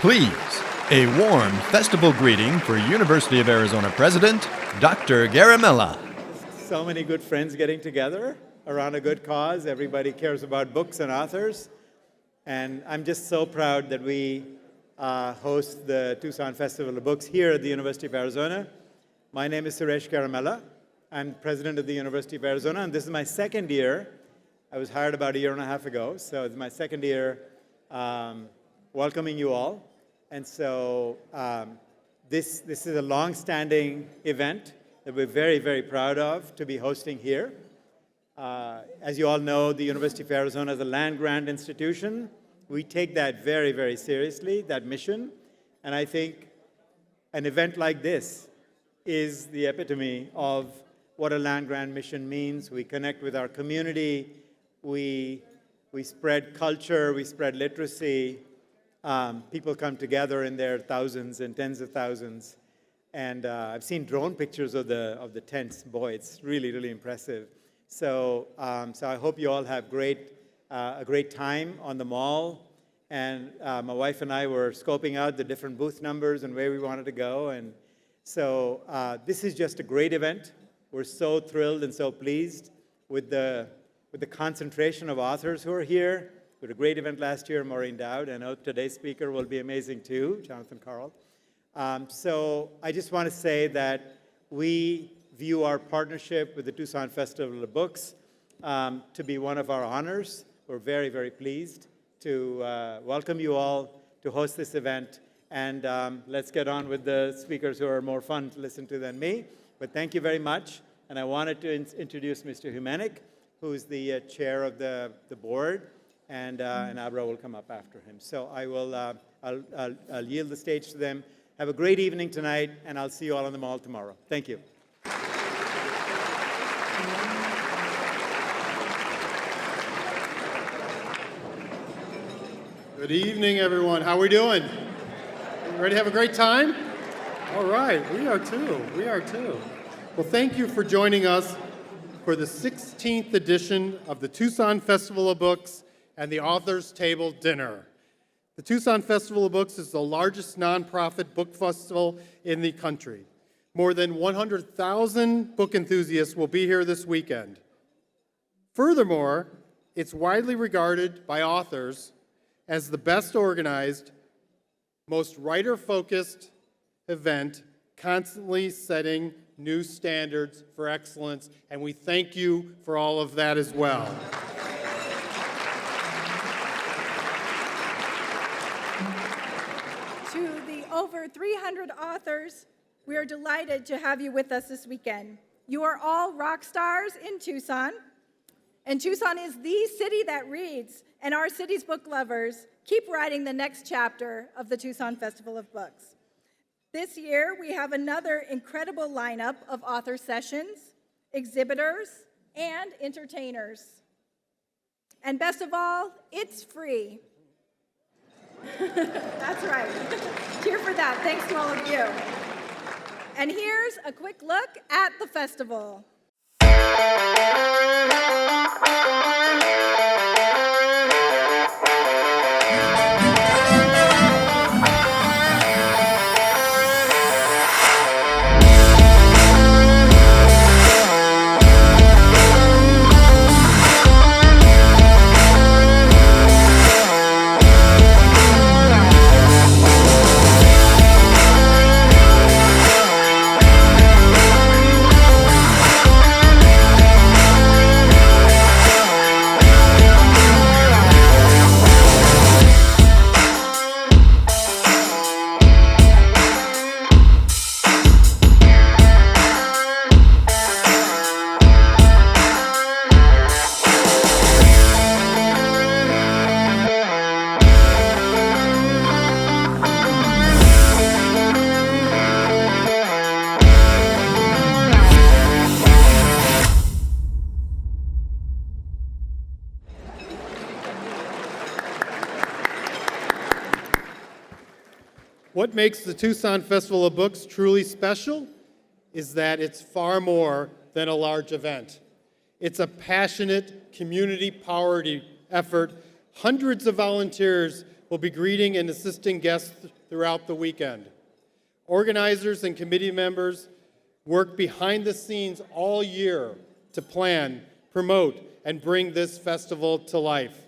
Please, a warm festival greeting for University of Arizona President, Dr. Garamella. So many good friends getting together around a good cause. Everybody cares about books and authors. And I'm just so proud that we host the Tucson Festival of Books here at the University of Arizona. My name is Suresh Garamella. I'm president of the University of Arizona, and this is my second year. I was hired about a year and a half ago, so it's my second year welcoming you all. And so this is a long-standing event that we're very, very proud of to be hosting here. As you all know, the University of Arizona is a land-grant institution. We take that very, very seriously, that mission. And I think an event like this is the epitome of what a land-grant mission means. We connect with our community. We spread culture. We spread literacy. People come together in their thousands and tens of thousands. And I've seen drone pictures of the tents. Boy, it's really, really impressive. So I hope you all have a great time on the mall. And my wife and I were scoping out the different booth numbers and where we wanted to go. And so this is just a great event. We're so thrilled and so pleased with the concentration of authors who are here. We had a great event last year, Maureen Dowd, and I hope today's speaker will be amazing too, Jonathan Karl. So I just want to say that we view our partnership with the Tucson Festival of Books to be one of our honors. We're very, very pleased to welcome you all to host this event. And let's get on with the speakers who are more fun to listen to than me. But thank you very much. And I wanted to introduce Mr. Humanik, who's the chair of the board. And Abra will come up after him. So I'll yield the stage to them. Have a great evening tonight, and I'll see you all on the mall tomorrow. Thank you. Good evening, everyone. How are we doing? Ready to have a great time? All right, we are too. We are too. Well, thank you for joining us for the 16th edition of the Tucson Festival of Books and the Authors Table Dinner. The Tucson Festival of Books is the largest nonprofit book festival in the country. More than 100,000 book enthusiasts will be here this weekend. Furthermore, it's widely regarded by authors as the best organized, most writer-focused event, constantly setting new standards for excellence, and we thank you for all of that as well. To the over 300 authors, we are delighted to have you with us this weekend. You are all rock stars in Tucson, and Tucson is the city that reads, and our city's book lovers keep writing the next chapter of the Tucson Festival of Books. This year, we have another incredible lineup of author sessions, exhibitors, and entertainers. And best of all, it's free. That's right. Cheer for that. Thanks to all of you. And here's a quick look at the festival. What makes the Tucson Festival of Books truly special is that it's far more than a large event. It's a passionate, community-powered effort. Hundreds of volunteers will be greeting and assisting guests throughout the weekend. Organizers and committee members work behind the scenes all year to plan, promote, and bring this festival to life.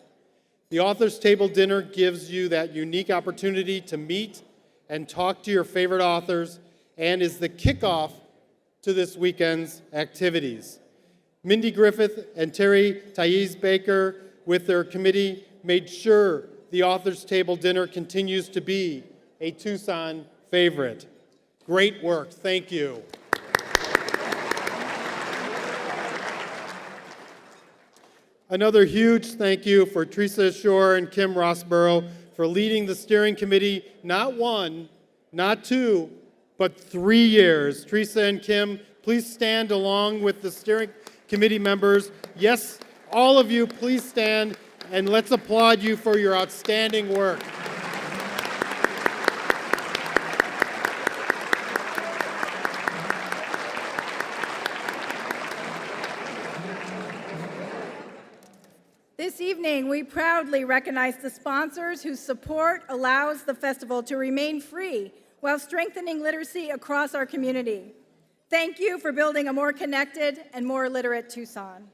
The Authors Table Dinner gives you that unique opportunity to meet and talk to your favorite authors and is the kickoff to this weekend's activities. Mindy Griffith and Terry Thais Baker, with their committee, made sure the Authors Table Dinner continues to be a Tucson favorite. Great work, thank you. Another huge thank you for Teresa Shore and Kim Rossborough for leading the steering committee, not 1, not 2, but 3 years. Teresa and Kim, please stand along with the steering committee members. Yes, all of you, please stand and let's applaud you for your outstanding work. This evening, we proudly recognize the sponsors whose support allows the festival to remain free while strengthening literacy across our community. Thank you for building a more connected and more literate Tucson.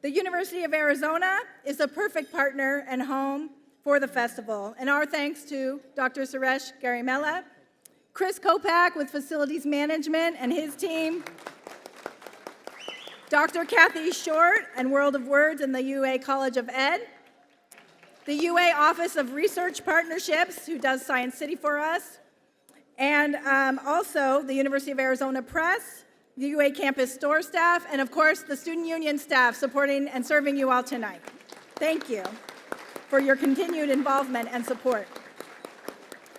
The University of Arizona is a perfect partner and home for the festival, and our thanks to Dr. Suresh Garimella, Chris Kopak with Facilities Management and his team, Dr. Kathy Short and World of Words in the UA College of Ed, the UA Office of Research Partnerships, who does Science City for us, and also the University of Arizona Press, the UA campus store staff, and of course the Student Union staff supporting and serving you all tonight. Thank you for your continued involvement and support.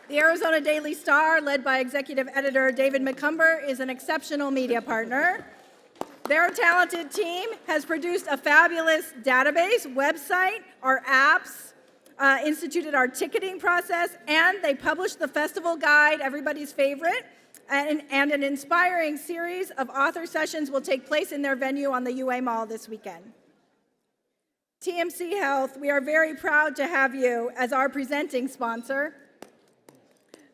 The Arizona Daily Star, led by Executive Editor David McCumber, is an exceptional media partner. Their talented team has produced a fabulous database, website, our apps, instituted our ticketing process, and they published the festival guide, everybody's favorite, and an inspiring series of author sessions will take place in their venue on the UA Mall this weekend. TMC Health, we are very proud to have you as our presenting sponsor.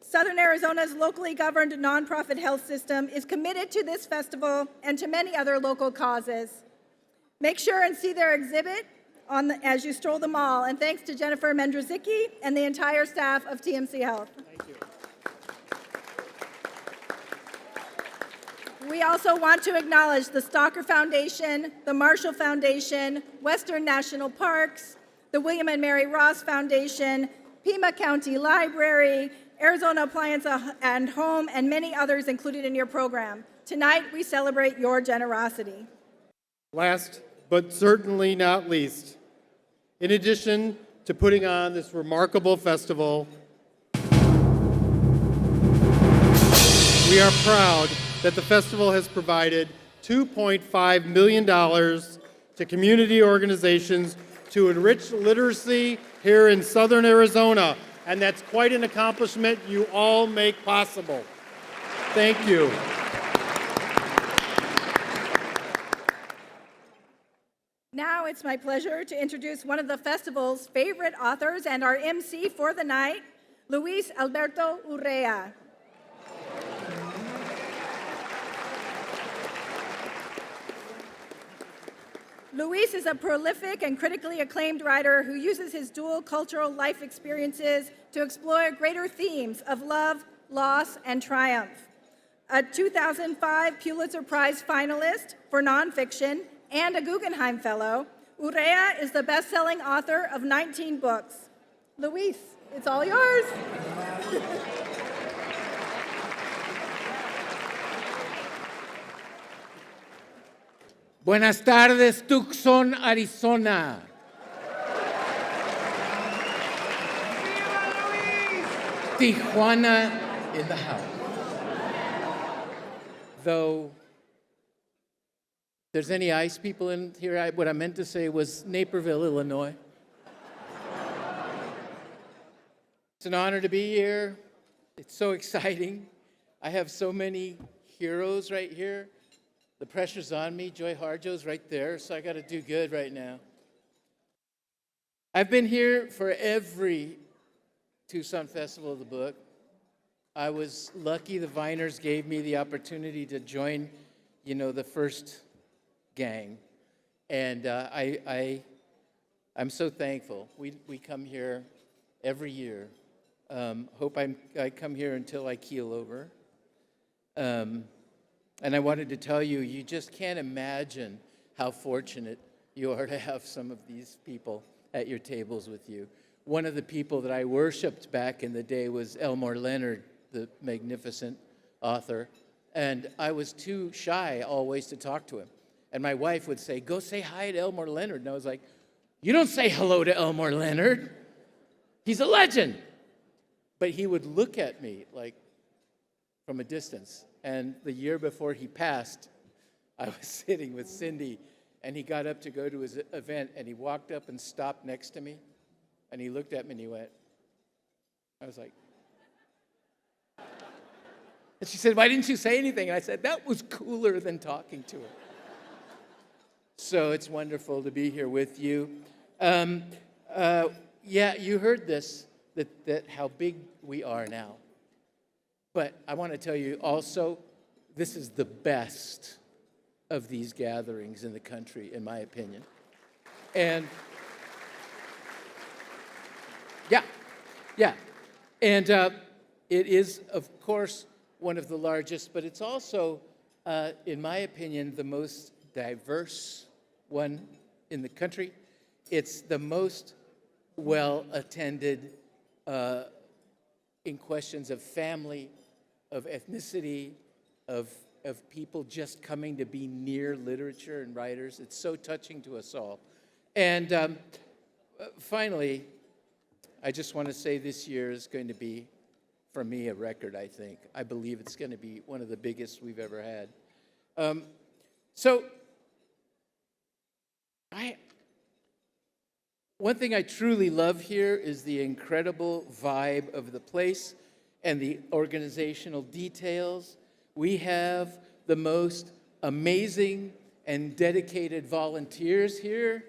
Southern Arizona's locally governed nonprofit health system is committed to this festival and to many other local causes. Make sure and see their exhibit as you stroll the mall, and thanks to Jennifer Mendruzicki and the entire staff of TMC Health. Thank you. We also want to acknowledge the Stalker Foundation, the Marshall Foundation, Western National Parks, the William and Mary Ross Foundation, Pima County Library, Arizona Appliance and Home, and many others included in your program. Tonight, we celebrate your generosity. Last, but certainly not least, in addition to putting on this remarkable festival, we are proud that the festival has provided $2.5 million to community organizations to enrich literacy here in Southern Arizona. And that's quite an accomplishment you all make possible. Thank you. Now it's my pleasure to introduce one of the festival's favorite authors and our MC for the night, Luis Alberto Urrea. Luis is a prolific and critically acclaimed writer who uses his dual cultural life experiences to explore greater themes of love, loss, and triumph. A 2005 Pulitzer Prize finalist for nonfiction and a Guggenheim Fellow, Urrea is the best-selling author of 19 books. Luis, it's all yours. Buenas tardes, Tucson, Arizona. Tijuana in the house. Though there's any ice people in here, what I meant to say was Naperville, Illinois. It's an honor to be here. It's so exciting. I have so many heroes right here. The pressure's on me. Joy Harjo's right there, so I got to do good right now. I've been here for every Tucson Festival of the Book. I was lucky the Viners gave me the opportunity to join, the first gang. And I'm so thankful. We come here every year. Hope I come here until I keel over. And I wanted to tell you, you just can't imagine how fortunate you are to have some of these people at your tables with you. One of the people that I worshiped back in the day was Elmore Leonard, the magnificent author. And I was too shy always to talk to him. And my wife would say, go say hi to Elmore Leonard. And I was like, you don't say hello to Elmore Leonard. He's a legend. But he would look at me like from a distance. And the year before he passed, I was sitting with Cindy, and he got up to go to his event, and he walked up and stopped next to me. And he looked at me and he went, I was like, and she said, why didn't you say anything? And I said, that was cooler than talking to her. So it's wonderful to be here with you. Yeah, you heard this, that how big we are now. But I want to tell you also, this is the best of these gatherings in the country, in my opinion. And yeah. And it is, of course, one of the largest, but it's also, in my opinion, the most diverse one in the country. It's the most well-attended in questions of family, of ethnicity, of people just coming to be near literature and writers. It's so touching to us all. And finally, I just want to say this year is going to be, for me, a record, I think. I believe it's going to be one of the biggest we've ever had. One thing I truly love here is the incredible vibe of the place and the organizational details. We have the most amazing and dedicated volunteers here.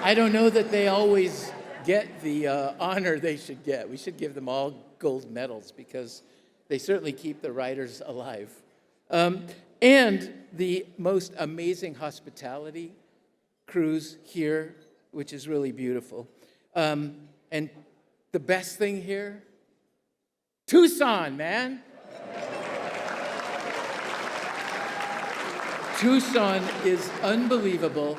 I don't know that they always get the honor they should get. We should give them all gold medals because they certainly keep the writers alive. And the most amazing hospitality crews here, which is really beautiful. And the best thing here, Tucson, man. Tucson is unbelievable.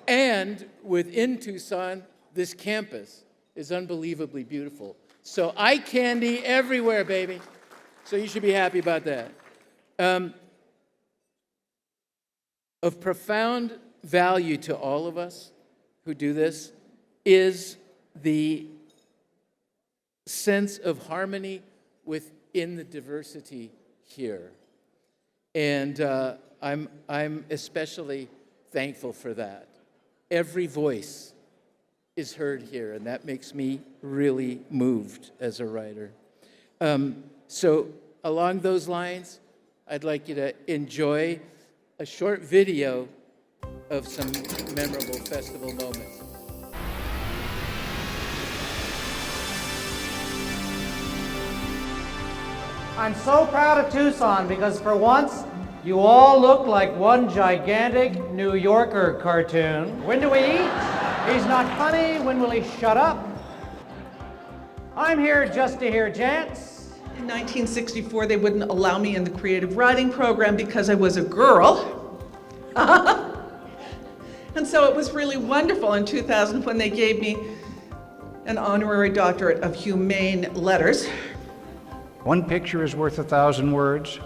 And within Tucson, this campus is unbelievably beautiful. So eye candy everywhere, baby. So you should be happy about that. Of profound value to all of us who do this is the sense of harmony within the diversity here. And I'm especially thankful for that. Every voice is heard here, and that makes me really moved as a writer. So along those lines, I'd like you to enjoy a short video of some memorable festival moments. I'm so proud of Tucson because for once, you all look like one gigantic New Yorker cartoon. When do we eat? He's not funny. When will he shut up? I'm here just to hear Jance. In 1964, they wouldn't allow me in the creative writing program because I was a girl. And so it was really wonderful in 2000 when they gave me an honorary doctorate of humane letters. One picture is worth 1,000 words.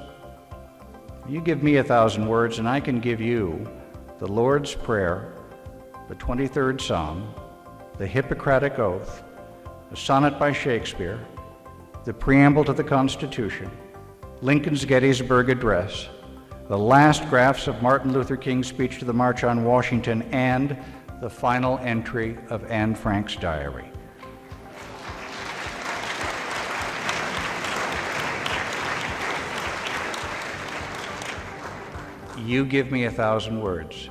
You give me 1,000 words and I can give you the Lord's Prayer, the 23rd Psalm, the Hippocratic Oath, a sonnet by Shakespeare, the preamble to the Constitution, Lincoln's Gettysburg Address, the last drafts of Martin Luther King's speech to the March on Washington, and the final entry of Anne Frank's diary. You give me 1,000 words,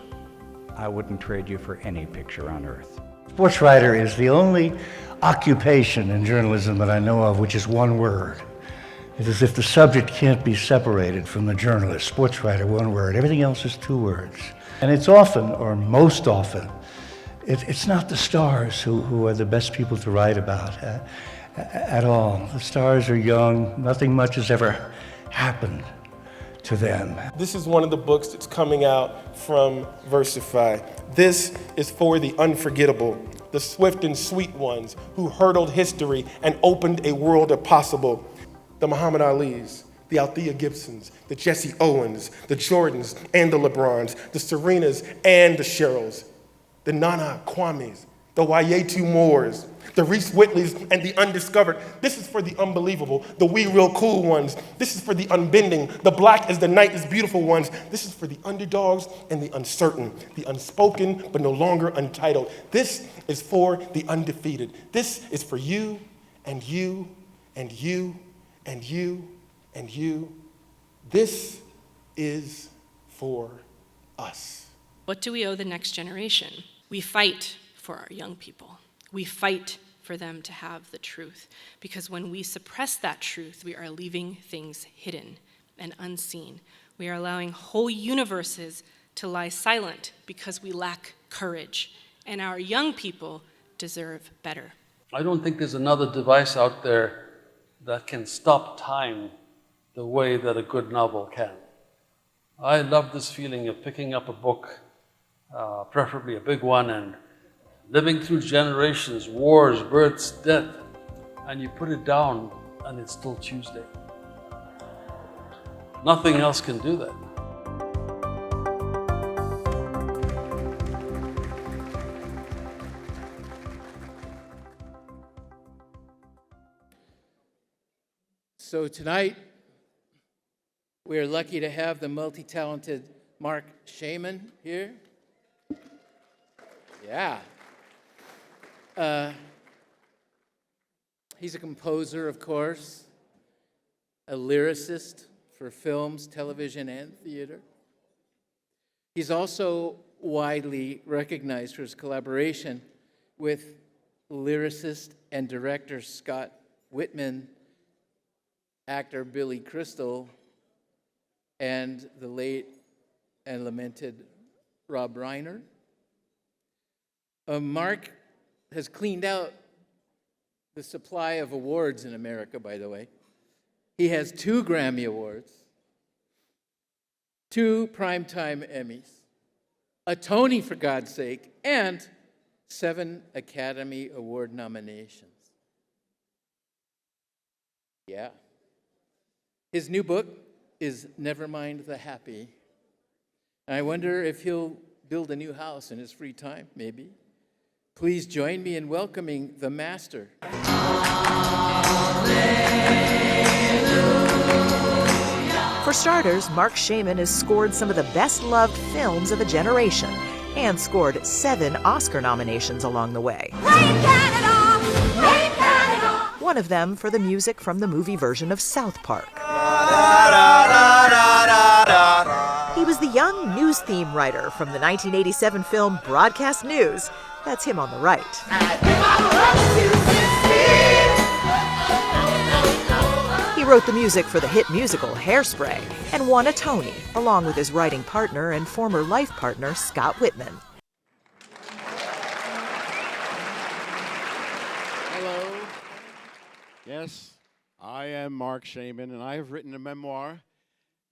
I wouldn't trade you for any picture on earth. Sports writer is the only occupation in journalism that I know of which is one word. It's as if the subject can't be separated from the journalist. Sports writer, one word. Everything else is two words. And it's often, or most often, it's not the stars who are the best people to write about at all. The stars are young. Nothing much has ever happened to them. This is one of the books that's coming out from Versify. This is for the unforgettable, the swift and sweet ones who hurdled history and opened a world of possible. The Muhammad Alis, the Althea Gibsons, the Jesse Owens, the Jordans and the LeBrons, the Serenas and the Cheryls, the Nana Kwames, the Wayetu Moores, the Reese Whitleys and the undiscovered. This is for the unbelievable, the we real cool ones. This is for the unbending, the black as the night is beautiful ones. This is for the underdogs and the uncertain, the unspoken but no longer untitled. This is for the undefeated. This is for you and you and you and you and you. This is for us. What do we owe the next generation? We fight for our young people. We fight for them to have the truth, because when we suppress that truth, we are leaving things hidden and unseen. We are allowing whole universes to lie silent because we lack courage, and our young people deserve better. I don't think there's another device out there that can stop time the way that a good novel can. I love this feeling of picking up a book, preferably a big one, and living through generations, wars, births, death, and you put it down and it's still Tuesday. Nothing else can do that. So tonight, we're lucky to have the multi-talented Marc Shaiman here. Yeah. He's a composer, of course, a lyricist for films, television, and theater. He's also widely recognized for his collaboration with lyricist and director Scott Whitman, actor Billy Crystal, and the late and lamented Rob Reiner. Marc has cleaned out the supply of awards in America, by the way. He has 2 Grammy Awards, 2 Primetime Emmys, a Tony, for God's sake, and 7 Academy Award nominations. Yeah. His new book is Never Mind the Happy. And I wonder if he'll build a new house in his free time, maybe. Please join me in welcoming the master. For starters, Marc Shaiman has scored some of the best-loved films of a generation and scored 7 Oscar nominations along the way. Rain Canada! Rain Canada! One of them for the music from the movie version of South Park. He was the young news theme writer from the 1987 film Broadcast News. That's him on the right. He wrote the music for the hit musical Hairspray and won a Tony, along with his writing partner and former life partner, Scott Whitman. Hello. Yes, I am Marc Shaiman, and I have written a memoir.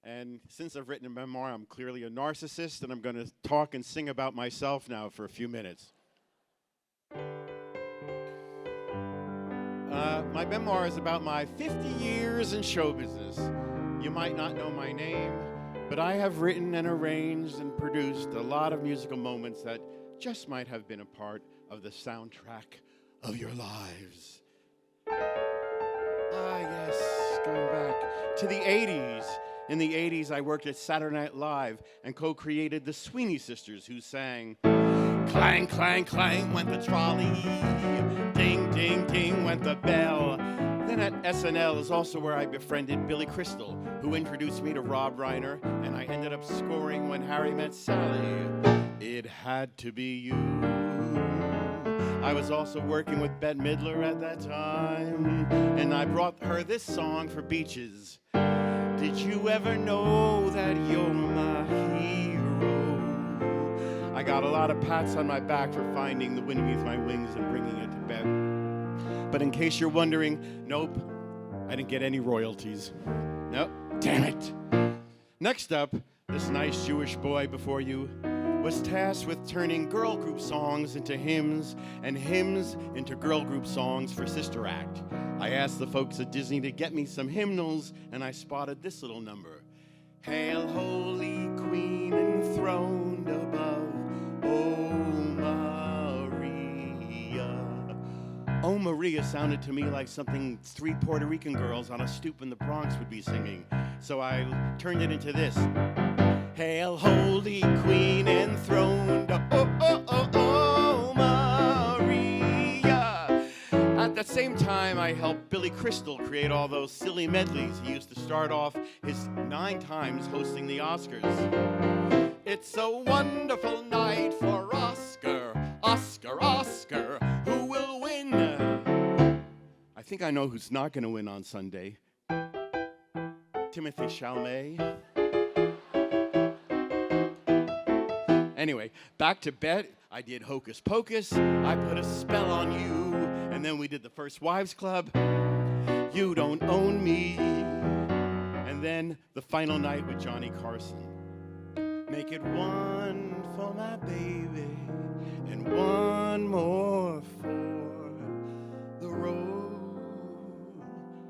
And since I've written a memoir, I'm clearly a narcissist, and I'm going to talk and sing about myself now for a few minutes. My memoir is about my 50 years in show business. You might not know my name, but I have written and arranged and produced a lot of musical moments that just might have been a part of the soundtrack of your lives. Ah, yes, going back to the 80s. In the 80s, I worked at Saturday Night Live and co-created the Sweeney Sisters, who sang, clang, clang, clang went the trolley, ding, ding, ding went the bell. Then at SNL is also where I befriended Billy Crystal, who introduced me to Rob Reiner, and I ended up scoring When Harry Met Sally. It had to be you. I was also working with Bette Midler at that time, and I brought her this song for Beaches. Did you ever know that you're my hero? I got a lot of pats on my back for finding the wind beneath my wings and bringing it to bed. But in case you're wondering, nope, I didn't get any royalties. Nope, damn it. Next up, this nice Jewish boy before you was tasked with turning girl group songs into hymns and hymns into girl group songs for Sister Act. I asked the folks at Disney to get me some hymnals, and I spotted this little number. Hail, Holy Queen, enthroned above, O Maria. Oh Maria sounded to me like something 3 Puerto Rican girls on a stoop in the Bronx would be singing, so I turned it into this. Hail, Holy Queen, enthroned, oh, Maria. At the same time, I helped Billy Crystal create all those silly medleys he used to start off his 9 times hosting the Oscars. It's a wonderful night for Oscar, Oscar, Oscar, who will win? I think I know who's not going to win on Sunday. Timothy Chalamet. Anyway, back to bed. I did Hocus Pocus. I put a spell on you. And then we did the First Wives Club. You Don't Own Me. And then the final night with Johnny Carson. Make it one for my baby and one more for the road.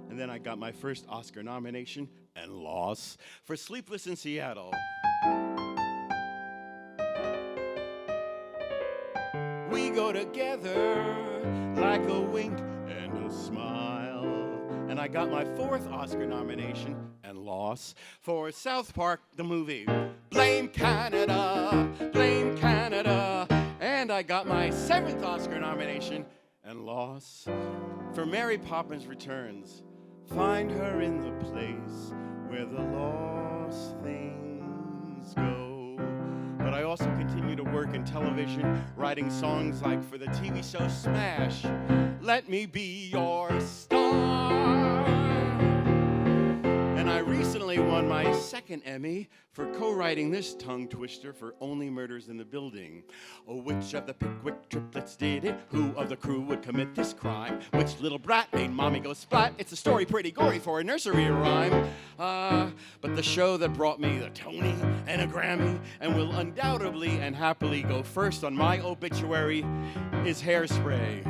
And then I got my first Oscar nomination and loss for Sleepless in Seattle. We go together like a wink and a smile. And I got my 4th Oscar nomination and loss for South Park, the movie. Blame Canada, blame Canada. And I got my 7th Oscar nomination and loss for Mary Poppins Returns. Find her in the place where the lost things go. But I also continue to work in television, writing songs like for the TV show Smash, Let Me Be Your Star. And I recently won my 2nd Emmy for co-writing this tongue twister for Only Murders in the Building. Oh, which of the Pickwick triplets did it? Who of the crew would commit this crime? Which little brat made mommy go splat? It's a story pretty gory for a nursery rhyme. But the show that brought me the Tony and a Grammy and will undoubtedly and happily go first on my obituary is Hairspray.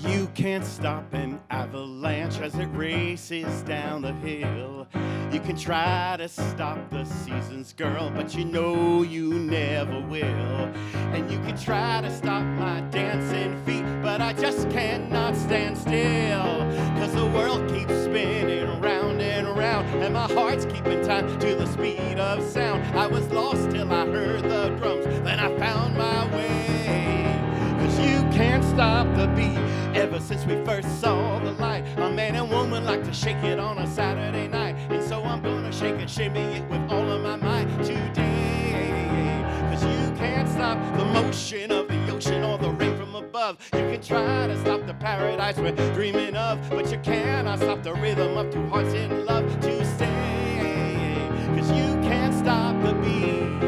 You can't stop an avalanche as it races down the hill. You can try to stop the seasons, girl, but you know you never will. And you can try to stop my dancing feet, but I just cannot stand still. Cause the world keeps spinning round and round, and my heart's keeping time to the speed of sound. I was lost till I heard the drums, then I found my way. Cause you can't stop the beat. Ever since we first saw the light, a man and woman like to shake it on a Saturday night. And so I'm gonna shake and shimmy it with all of my might today. Cause you can't stop the motion of the ocean or the rain from above. You can try to stop the paradise we're dreaming of, but you cannot stop the rhythm of 2 hearts in love to stay. Cause you can't stop the beat.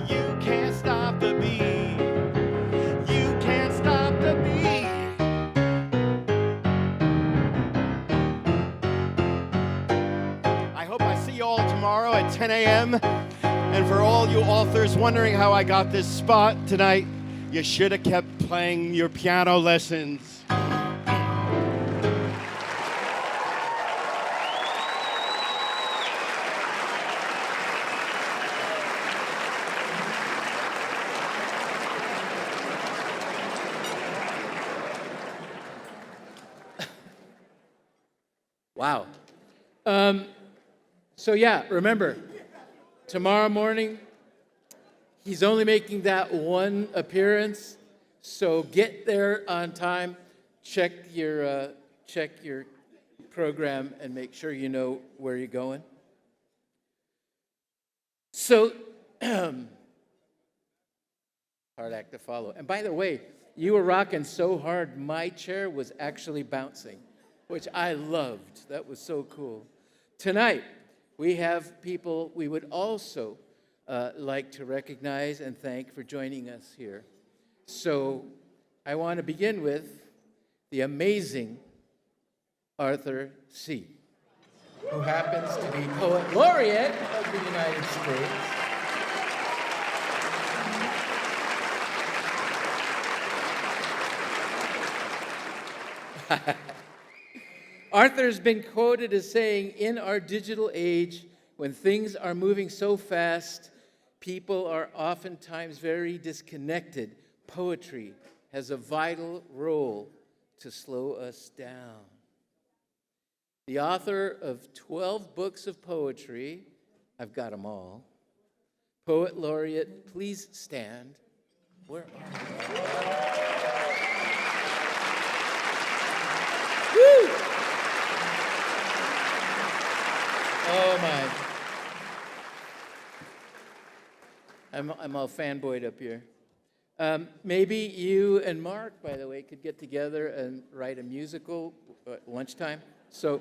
You can't stop the beat. You can't stop the beat. Tomorrow at 10 a.m. And for all you authors wondering how I got this spot tonight, you should have kept playing your piano lessons. Wow. So yeah, remember, tomorrow morning, he's only making that 1 appearance, so get there on time. Check your check your program and make sure you know where you're going. So, hard act to follow. And by the way, you were rocking so hard, my chair was actually bouncing, which I loved. That was so cool. Tonight, we have people we would also like to recognize and thank for joining us here. So I want to begin with the amazing Arthur C., who happens to be Poet Laureate of the United States. Arthur's been quoted as saying, in our digital age, when things are moving so fast, people are oftentimes very disconnected. Poetry has a vital role to slow us down. The author of 12 books of poetry, I've got them all. Poet Laureate, please stand. Where are you? Woo! Oh my. I'm all fanboyed up here. Maybe you and Marc, by the way, could get together and write a musical at lunchtime. So,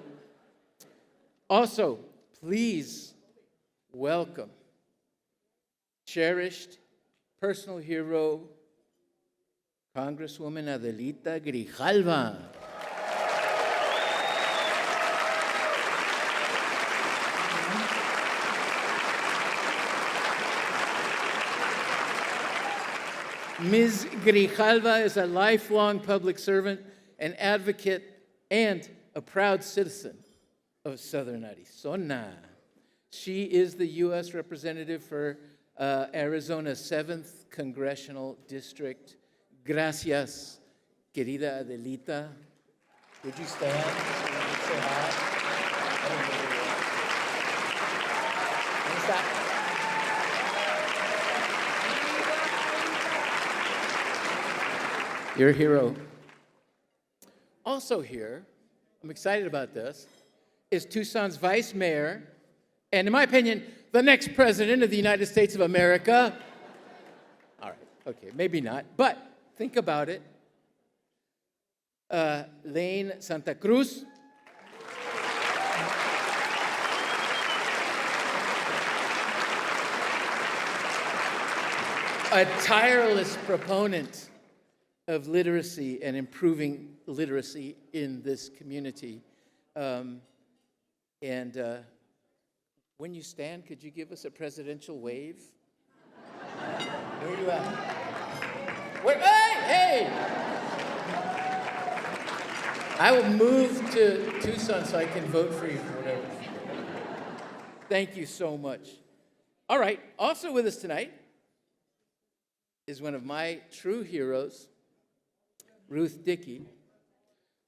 also, please welcome cherished personal hero, Congresswoman Adelita Grijalva. Ms. Grijalva is a lifelong public servant, an advocate, and a proud citizen of Southern Arizona. She is the U.S. representative for Arizona's 7th Congressional District. Gracias, querida Adelita. Would you stand? Say hi. You're a hero. Also here, I'm excited about this, is Tucson's Vice Mayor, and in my opinion, the next President of the United States of America. All right, okay, maybe not, but think about it. Lane Santa Cruz. A tireless proponent of literacy and improving literacy in this community. When you stand, could you give us a presidential wave? Where are you at? Where, hey! I will move to Tucson so I can vote for you for whatever. Thank you so much. All right, also with us tonight is one of my true heroes, Ruth Dickey,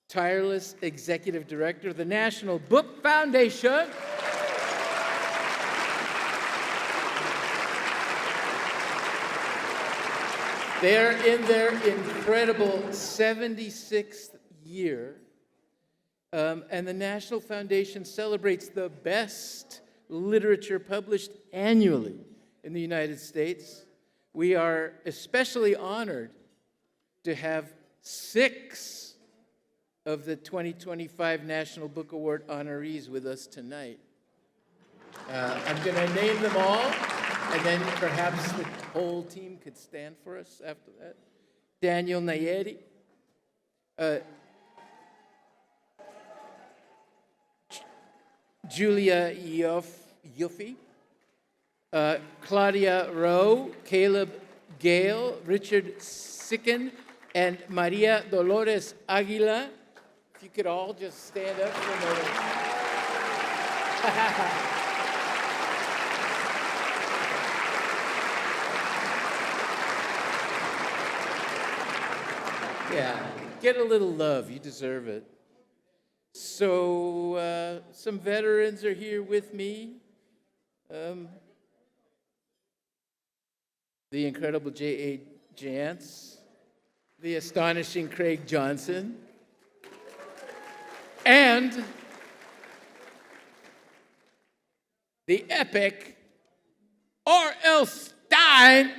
tireless executive director of the National Book Foundation. They're in their incredible 76th year, and the National Foundation celebrates the best literature published annually in the United States. We are especially honored to have 6 of the 2025 National Book Award honorees with us tonight. I'm going to name them all, and then perhaps the whole team could stand for us after that. Daniel Nayeri, Julia Yuffie, Claudia Rowe, Caleb Gale, Richard Sicken, and Maria Dolores Aguila. If you could all just stand up for a moment. Yeah, get a little love. You deserve it. So some veterans are here with me. The incredible J.A. Jantz, the astonishing Craig Johnson, and the epic R.L. Stein.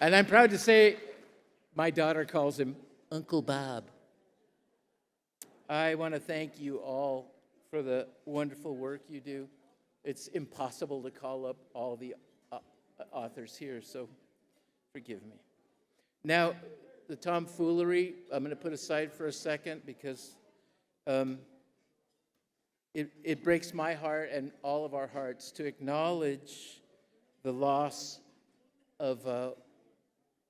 And I'm proud to say my daughter calls him Uncle Bob. I want to thank you all for the wonderful work you do. It's impossible to call up all the authors here, so forgive me. Now, the tomfoolery, I'm going to put aside for a second because it breaks my heart and all of our hearts to acknowledge the loss of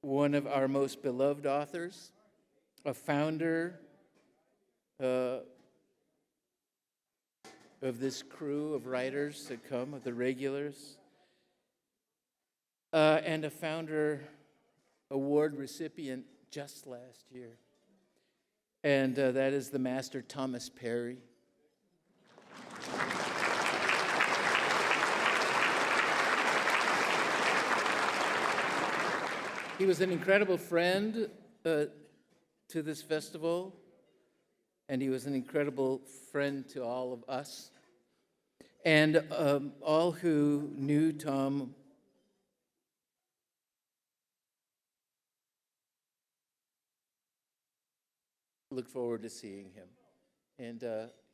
one of our most beloved authors, a founder of this crew of writers that come, of the regulars, and a founder award recipient just last year. And that is the master Thomas Perry. He was an incredible friend to this festival, and he was an incredible friend to all of us. And all who knew Tom look forward to seeing him. And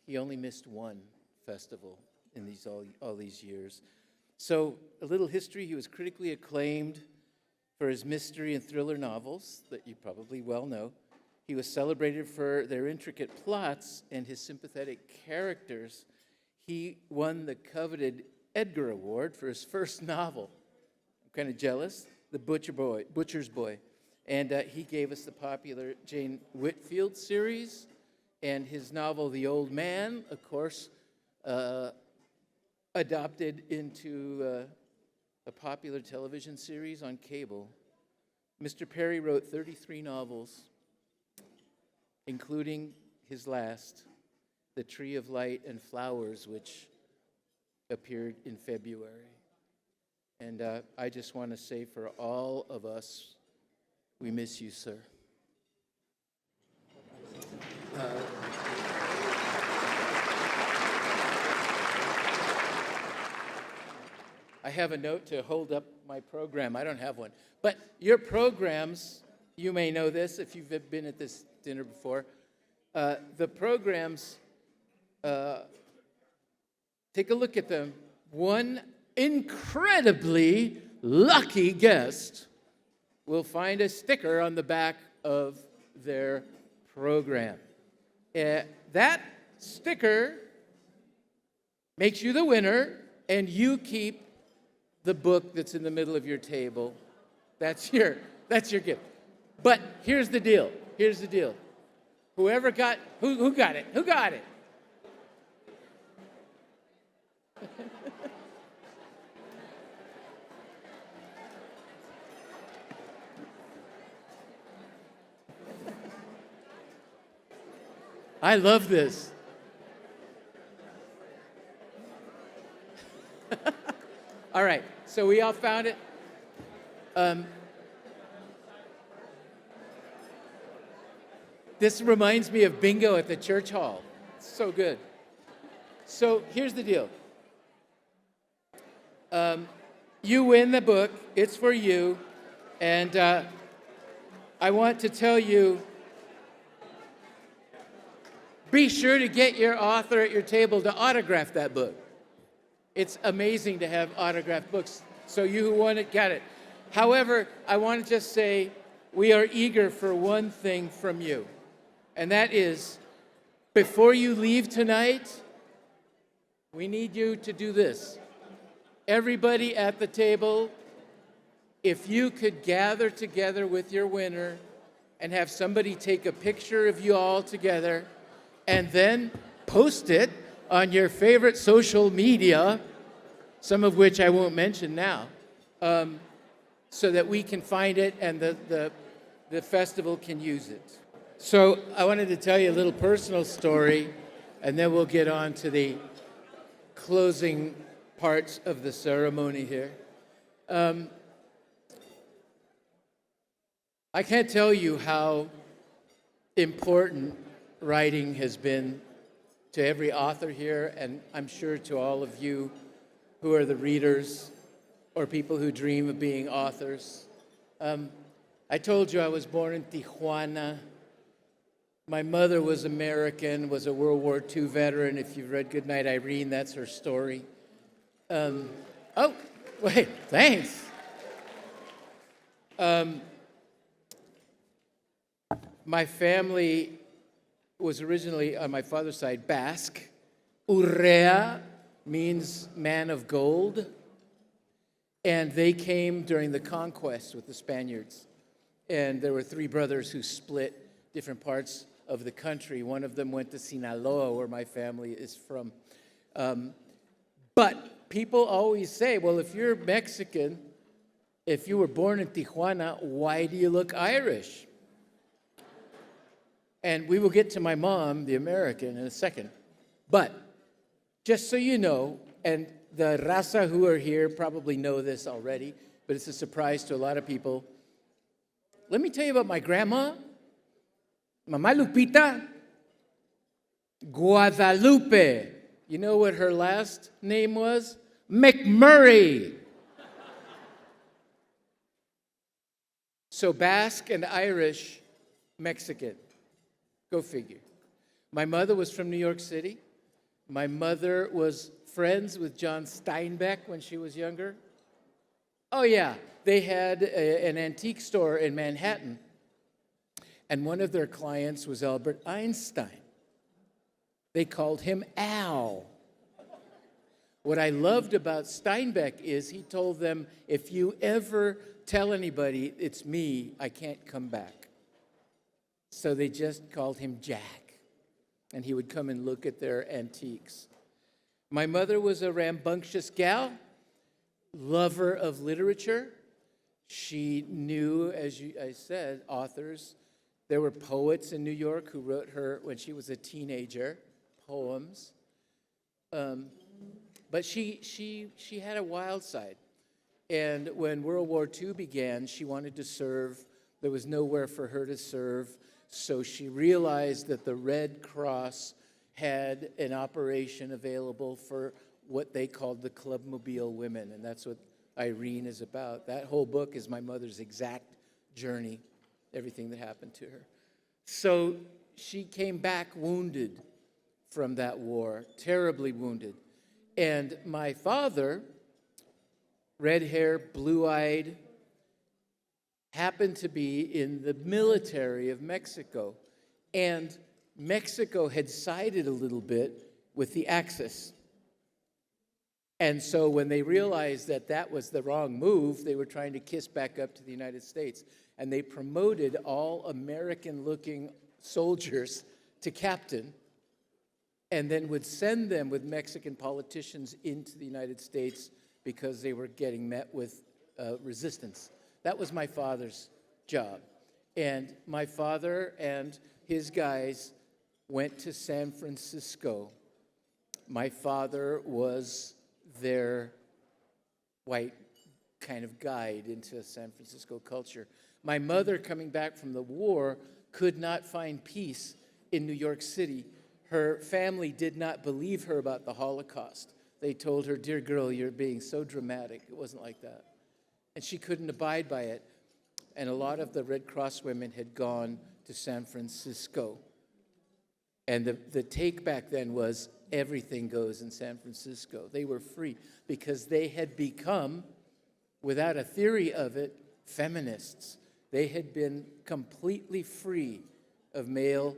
he only missed one festival in all these years. So a little history: he was critically acclaimed for his mystery and thriller novels that you probably well know. He was celebrated for their intricate plots and his sympathetic characters. He won the coveted Edgar Award for his first novel. I'm kind of jealous. The Butcher's Boy. And he gave us the popular Jane Whitfield series, and his novel, The Old Man, of course, adopted into a popular television series on cable. Mr. Perry wrote 33 novels, including his last, The Tree of Light and Flowers, which appeared in February. And I just want to say, for all of us, we miss you, sir. I have a note to hold up my program. I don't have one. But your programs, you may know this if you've been at this dinner before, the programs, take a look at them. One incredibly lucky guest will find a sticker on the back of their program. That sticker makes you the winner, and you keep the book that's in the middle of your table. That's your gift. But here's the deal. Whoever got, who got it? Who got it? I love this. All right, so we all found it. This reminds me of bingo at the church hall. It's so good. So here's the deal. You win the book. It's for you. And I want to tell you, be sure to get your author at your table to autograph that book. It's amazing to have autographed books. So you who want it, get it. However, I want to just say we are eager for one thing from you. And that is, before you leave tonight, we need you to do this. Everybody at the table, if you could gather together with your winner and have somebody take a picture of you all together and then post it on your favorite social media, some of which I won't mention now, so that we can find it and the festival can use it. So I wanted to tell you a little personal story, and then we'll get on to the closing parts of the ceremony here. I can't tell you how important writing has been to every author here, and I'm sure to all of you who are the readers or people who dream of being authors. I told you I was born in Tijuana. My mother was American, was a World War II veteran. If you've read Goodnight Irene, that's her story. Oh, wait, thanks. My family was originally, on my father's side, Basque. Urrea means man of gold. And they came during the conquest with the Spaniards. And there were 3 brothers who split different parts of the country. One of them went to Sinaloa, where my family is from. But people always say, well, if you're Mexican, if you were born in Tijuana, why do you look Irish? And we will get to my mom, the American, in a second. But just so you know, and the raza who are here probably know this already, but it's a surprise to a lot of people. Let me tell you about my grandma, Mama Lupita Guadalupe. You know what her last name was? McMurray. So Basque and Irish, Mexican. Go figure. My mother was from New York City. My mother was friends with John Steinbeck when she was younger. Oh yeah, they had an antique store in Manhattan, and one of their clients was Albert Einstein. They called him Al. What I loved about Steinbeck is he told them, if you ever tell anybody it's me, I can't come back. So they just called him Jack, and he would come and look at their antiques. My mother was a rambunctious gal, lover of literature. She knew, as I said, authors. There were poets in New York who wrote her, when she was a teenager, poems. But she had a wild side. And when World War II began, she wanted to serve. There was nowhere for her to serve. So she realized that the Red Cross had an operation available for what they called the Clubmobile women, and that's what Irene is about. That whole book is my mother's exact journey, everything that happened to her. So she came back wounded from that war, terribly wounded. And my father, red hair, blue-eyed, happened to be in the military of Mexico. And Mexico had sided a little bit with the Axis. And so when they realized that that was the wrong move, they were trying to kiss back up to the United States. And they promoted all American-looking soldiers to captain, and then would send them with Mexican politicians into the United States because they were getting met with resistance. That was my father's job. And my father and his guys went to San Francisco. My father was their white kind of guide into San Francisco culture. My mother, coming back from the war, could not find peace in New York City. Her family did not believe her about the Holocaust. They told her, "Dear girl, you're being so dramatic." It wasn't like that. And she couldn't abide by it. And a lot of the Red Cross women had gone to San Francisco. And the take back then was everything goes in San Francisco. They were free because they had become, without a theory of it, feminists. They had been completely free of male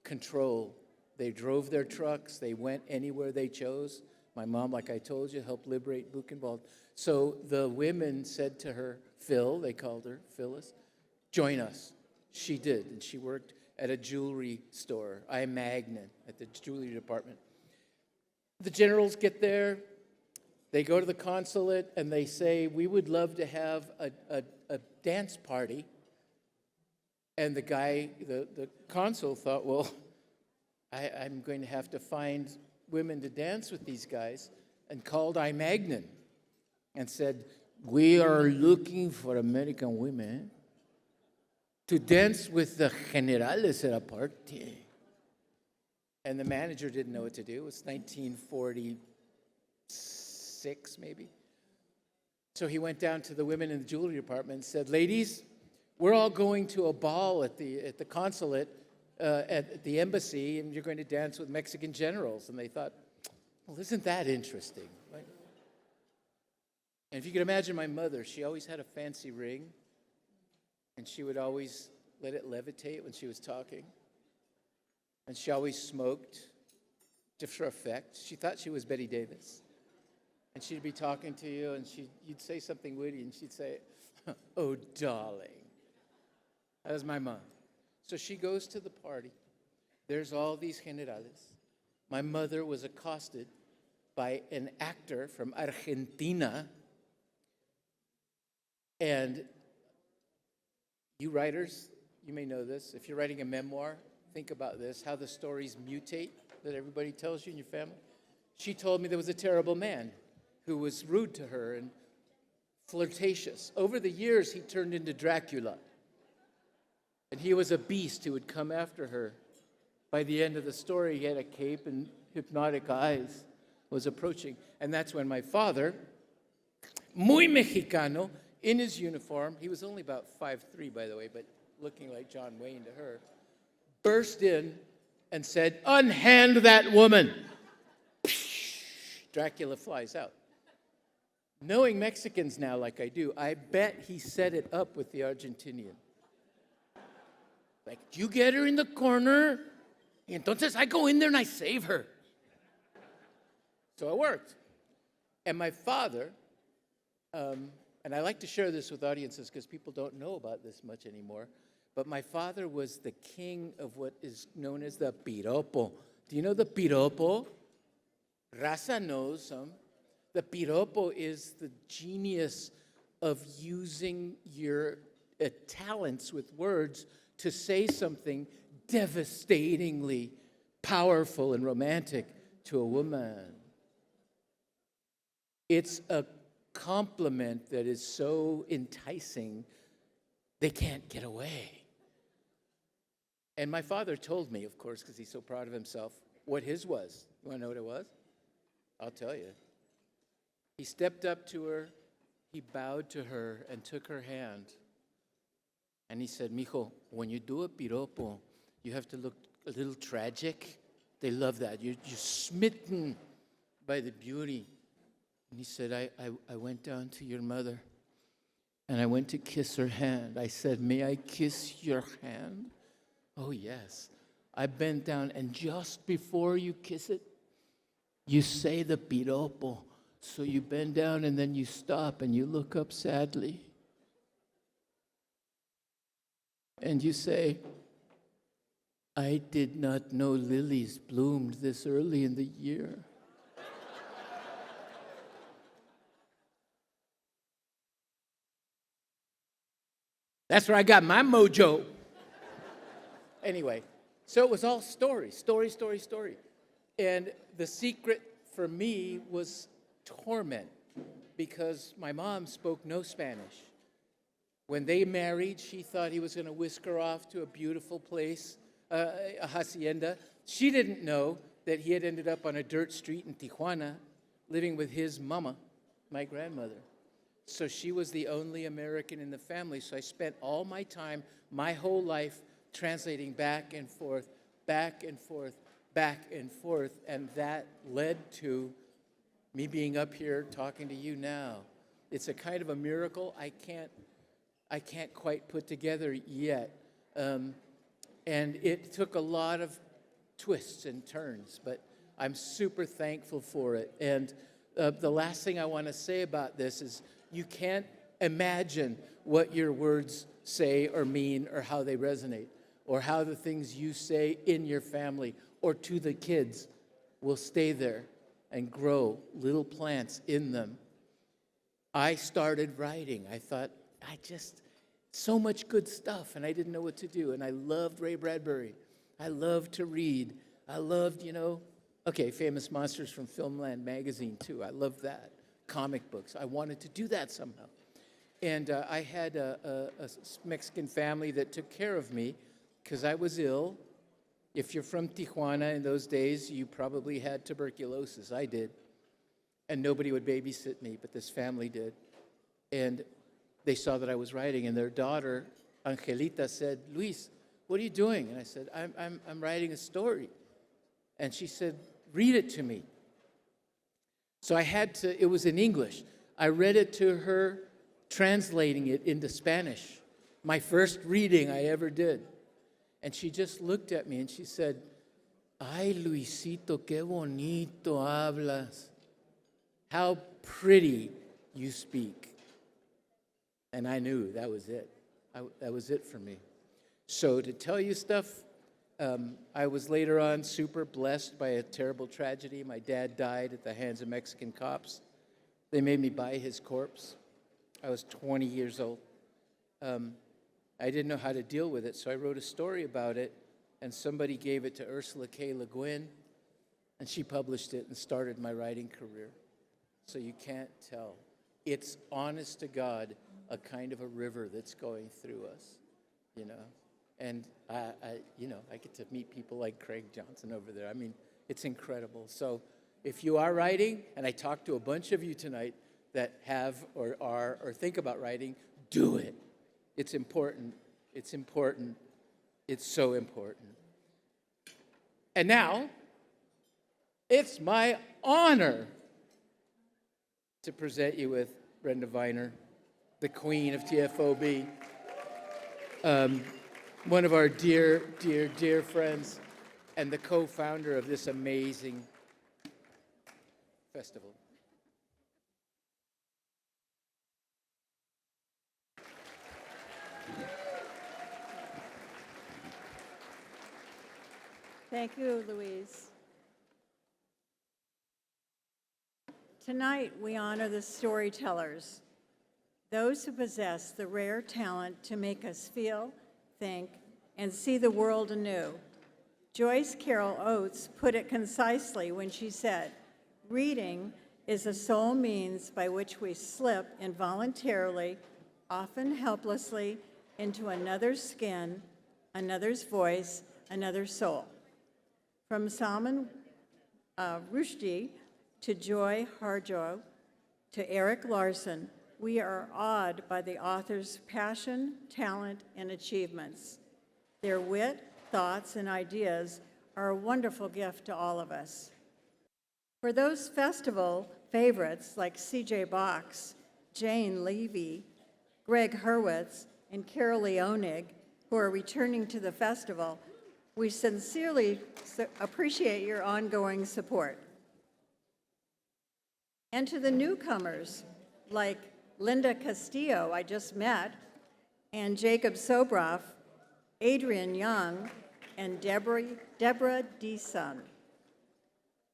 control. They drove their trucks. They went anywhere they chose. My mom, like I told you, helped liberate Buchenwald. So the women said to her, Phil, they called her, Phyllis, join us. She did, and she worked at a jewelry store, I Magnin, at the jewelry department. The generals get there, they go to the consulate, and they say, we would love to have a dance party. And the guy, the consul thought, well, I'm going to have to find women to dance with these guys, and called I Magnin and said, we are looking for American women to dance with the generales at a party. And the manager didn't know what to do. It was 1946, maybe. So he went down to the women in the jewelry department and said, ladies, we're all going to a ball at the consulate, at the embassy, and you're going to dance with Mexican generals. And they thought, well, isn't that interesting? Right? And if you could imagine my mother, she always had a fancy ring, and she would always let it levitate when she was talking. And she always smoked, just for effect. She thought she was Betty Davis. And she'd be talking to you, and you'd say something witty, and she'd say, oh, darling. That was my mom. So she goes to the party. There's all these generales. My mother was accosted by an actor from Argentina. And you writers, you may know this. If you're writing a memoir, think about this, how the stories mutate that everybody tells you in your family. She told me there was a terrible man who was rude to her and flirtatious. Over the years, he turned into Dracula. And he was a beast who would come after her. By the end of the story, he had a cape and hypnotic eyes, was approaching. And that's when my father, muy mexicano, in his uniform, he was only about 5'3", by the way, but looking like John Wayne to her, burst in and said, unhand that woman. Dracula flies out. Knowing Mexicans now like I do, I bet he set it up with the Argentinian. Like, you get her in the corner, y entonces I go in there and I save her. So it worked. And my father, and I like to share this with audiences because people don't know about this much anymore, but my father was the king of what is known as the piropo. Do you know the piropo? Raza knows some. The piropo is the genius of using your talents with words to say something devastatingly powerful and romantic to a woman. It's a compliment that is so enticing, they can't get away. And my father told me, of course, because he's so proud of himself, what his was. You want to know what it was? I'll tell you. He stepped up to her, he bowed to her, and took her hand. And he said, mijo, when you do a piropo, you have to look a little tragic. They love that. You're smitten by the beauty. And he said, I went down to your mother, and I went to kiss her hand. I said, may I kiss your hand? Oh, yes. I bent down, and just before you kiss it, you say the piropo. So you bend down, and then you stop, and you look up sadly. And you say, I did not know lilies bloomed this early in the year. That's where I got my mojo. Anyway, so it was all story. And the secret for me was torment, because my mom spoke no Spanish. When they married, she thought he was going to whisk her off to a beautiful place, a hacienda. She didn't know that he had ended up on a dirt street in Tijuana, living with his mama, my grandmother. So she was the only American in the family. So I spent all my time, my whole life, translating back and forth, back and forth, back and forth. And that led to me being up here talking to you now. It's a kind of a miracle I can't quite put together yet. And it took a lot of twists and turns, but I'm super thankful for it. And the last thing I want to say about this is you can't imagine what your words say or mean or how they resonate or how the things you say in your family or to the kids will stay there and grow little plants in them. I started writing. I thought, so much good stuff, and I didn't know what to do. And I loved Ray Bradbury. I loved to read. I loved, Famous Monsters from Filmland magazine, too. I loved that. Comic books. I wanted to do that somehow. And I had a Mexican family that took care of me because I was ill. If you're from Tijuana in those days, you probably had tuberculosis. I did. And nobody would babysit me, but this family did. And they saw that I was writing, and their daughter, Angelita, said, "Luis, what are you doing?" And I said, I'm writing a story. And she said, "Read it to me." So I had to, it was in English. I read it to her, translating it into Spanish. My first reading I ever did. And she just looked at me and she said, "Ay, Luisito, qué bonito hablas. How pretty you speak." And I knew that was it. That was it for me. So to tell you stuff, I was later on super blessed by a terrible tragedy. My dad died at the hands of Mexican cops. They made me buy his corpse. I was 20 years old. I didn't know how to deal with it, so I wrote a story about it, and somebody gave it to Ursula K. Le Guin, and she published it and started my writing career. So you can't tell. It's honest to God, a kind of a river that's going through us, you know. And I get to meet people like Craig Johnson over there. I mean, it's incredible. So if you are writing, and I talked to a bunch of you tonight that have or are or think about writing, do it. It's important. It's important. It's so important. And now, it's my honor to present you with Brenda Viner, the queen of TFOB, one of our dear, dear, dear friends, and the co-founder of this amazing festival. Thank you, Louise. Tonight, we honor the storytellers, those who possess the rare talent to make us feel, think, and see the world anew. Joyce Carol Oates put it concisely when she said, "Reading is the sole means by which we slip involuntarily, often helplessly, into another's skin, another's voice, another's soul." From Salman Rushdie to Joy Harjo to Eric Larson, we are awed by the author's passion, talent, and achievements. Their wit, thoughts, and ideas are a wonderful gift to all of us. For those festival favorites like C.J. Box, Jane Levy, Greg Hurwitz, and Carol Leonig, who are returning to the festival, we sincerely appreciate your ongoing support. And to the newcomers, like Linda Castillo, I just met, and Jacob Sobroff, Adrian Young, and Deborah Deason.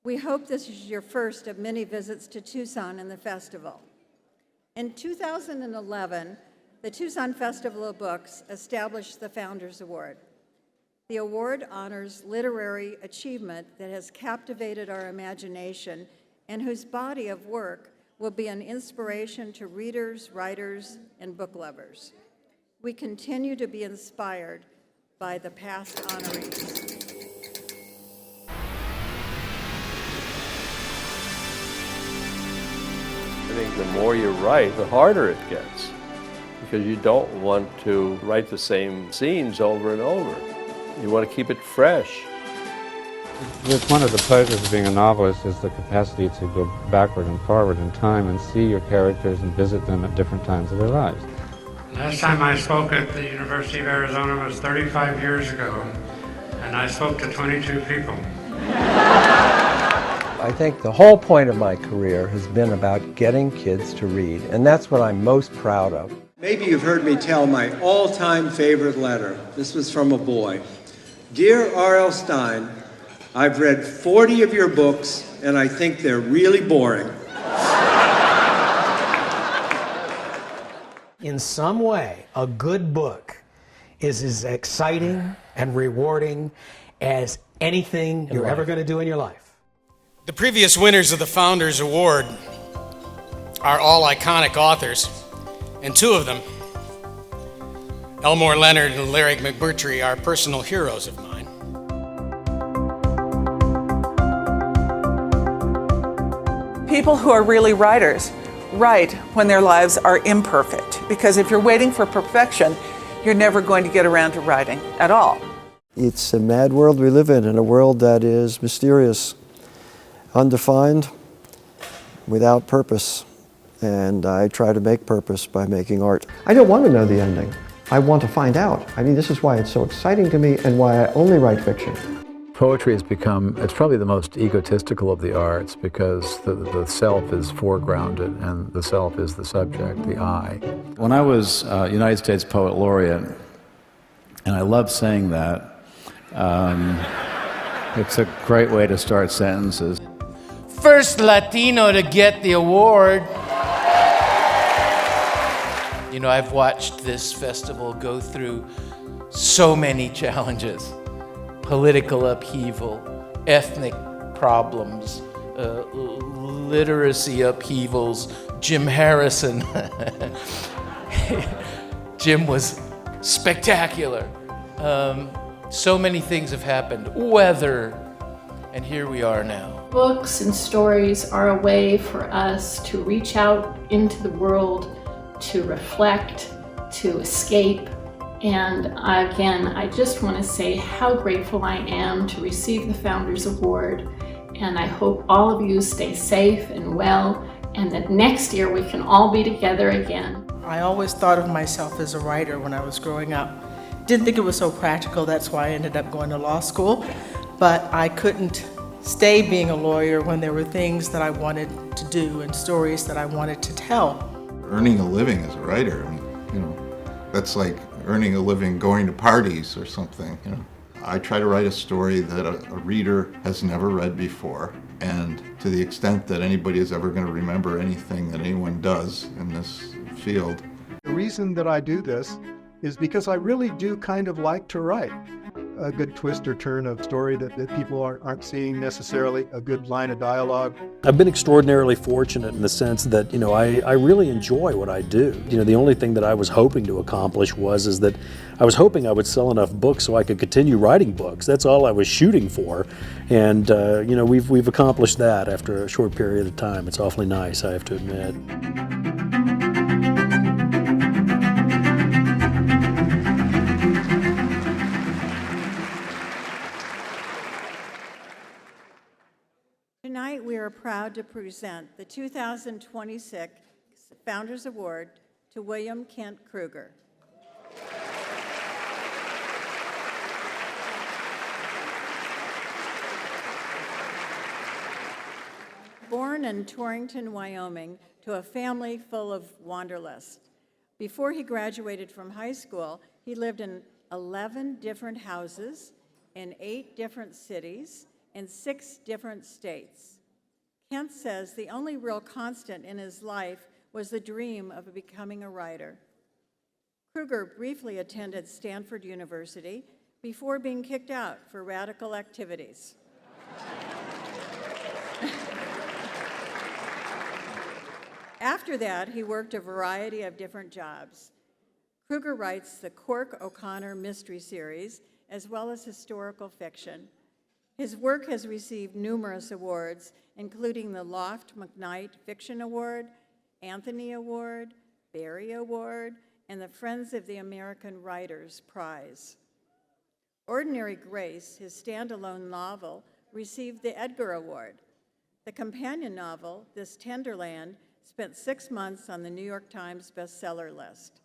We hope this is your first of many visits to Tucson and the festival. In 2011, the Tucson Festival of Books established the Founders Award. The award honors literary achievement that has captivated our imagination and whose body of work will be an inspiration to readers, writers, and book lovers. We continue to be inspired by the past honorees. I think the more you write, the harder it gets, because you don't want to write the same scenes over and over. You want to keep it fresh. One of the pleasures of being a novelist is the capacity to go backward and forward in time and see your characters and visit them at different times of their lives. Last time I spoke at the University of Arizona was 35 years ago, and I spoke to 22 people. I think the whole point of my career has been about getting kids to read, and that's what I'm most proud of. Maybe you've heard me tell my all-time favorite letter. This was from a boy. Dear R.L. Stine, I've read 40 of your books, and I think they're really boring. In some way, a good book is as exciting and rewarding as anything you're ever going to do in your life. The previous winners of the Founders Award are all iconic authors. and two of them, Elmore Leonard and Larry McMurtry, are personal heroes of mine. People who are really writers write when their lives are imperfect, because if you're waiting for perfection, you're never going to get around to writing at all. It's a mad world we live in a world that is mysterious, undefined, without purpose. And I try to make purpose by making art. I don't want to know the ending. I want to find out. I mean, this is why it's so exciting to me and why I only write fiction. Poetry has become, it's probably the most egotistical of the arts because the self is foregrounded and the self is the subject, the I. When I was United States Poet Laureate, and I love saying that, it's a great way to start sentences. First Latino to get the award. You know, I've watched this festival go through so many challenges. Political upheaval, ethnic problems, literacy upheavals, Jim Harrison. Jim was spectacular. So many things have happened. Weather, and here we are now. Books and stories are a way for us to reach out into the world, to reflect, to escape. And again, I just want to say how grateful I am to receive the Founders Award. And I hope all of you stay safe and well, and that next year we can all be together again. I always thought of myself as a writer when I was growing up. Didn't think it was so practical, that's why I ended up going to law school. But I couldn't stay being a lawyer when there were things that I wanted to do and stories that I wanted to tell. Earning a living as a writer, that's like earning a living going to parties or something, I try to write a story that a reader has never read before, and to the extent that anybody is ever going to remember anything that anyone does in this field. The reason that I do this is because I really do kind of like to write. A good twist or turn of story that people aren't seeing necessarily, a good line of dialogue. I've been extraordinarily fortunate in the sense that, I really enjoy what I do. The only thing that I was hoping to accomplish is that I was hoping I would sell enough books so I could continue writing books. That's all I was shooting for. And, we've accomplished that after a short period of time. It's awfully nice, I have to admit. Tonight, we are proud to present the 2026 Founders Award to William Kent Krueger. Born in Torrington, Wyoming, to a family full of wanderlust. Before he graduated from high school, he lived in 11 different houses in 8 different cities in 6 different states. Kent says the only real constant in his life was the dream of becoming a writer. Krueger briefly attended Stanford University before being kicked out for radical activities. After that, he worked a variety of different jobs. Krueger writes the Cork O'Connor Mystery Series, as well as historical fiction. His work has received numerous awards, including the Loft McKnight Fiction Award, Anthony Award, Barry Award, and the Friends of the American Writers Prize. Ordinary Grace, his standalone novel, received the Edgar Award. The companion novel, This Tenderland, spent 6 months on the New York Times bestseller list.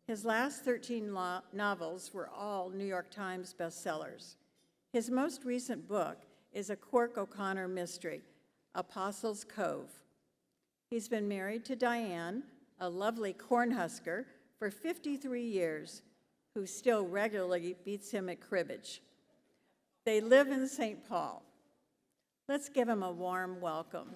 His last 13 novels were all New York Times bestsellers. His most recent book is a Cork O'Connor mystery, Apostles Cove. He's been married to Diane, a lovely Cornhusker, for 53 years, who still regularly beats him at cribbage. They live in St. Paul. Let's give him a warm welcome.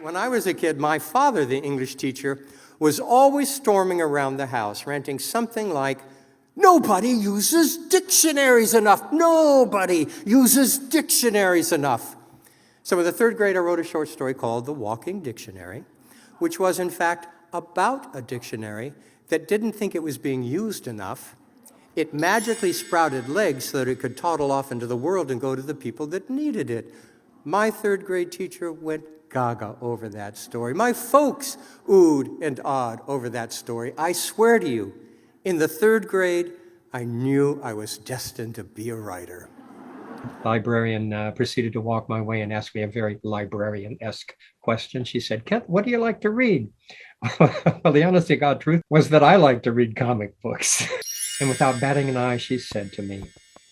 When I was a kid, my father, the English teacher, was always storming around the house, ranting something like, Nobody uses dictionaries enough. Nobody uses dictionaries enough. So in the third grade, I wrote a short story called The Walking Dictionary, which was in fact about a dictionary that didn't think it was being used enough. It magically sprouted legs so that it could toddle off into the world and go to the people that needed it. My third grade teacher went gaga over that story. My folks oohed and awed over that story. I swear to you, in the third grade, I knew I was destined to be a writer. Librarian proceeded to walk my way and ask me a very librarian-esque question. She said, "Kent, what do you like to read?" Well, the honest to God truth was that I like to read comic books. And without batting an eye, she said to me,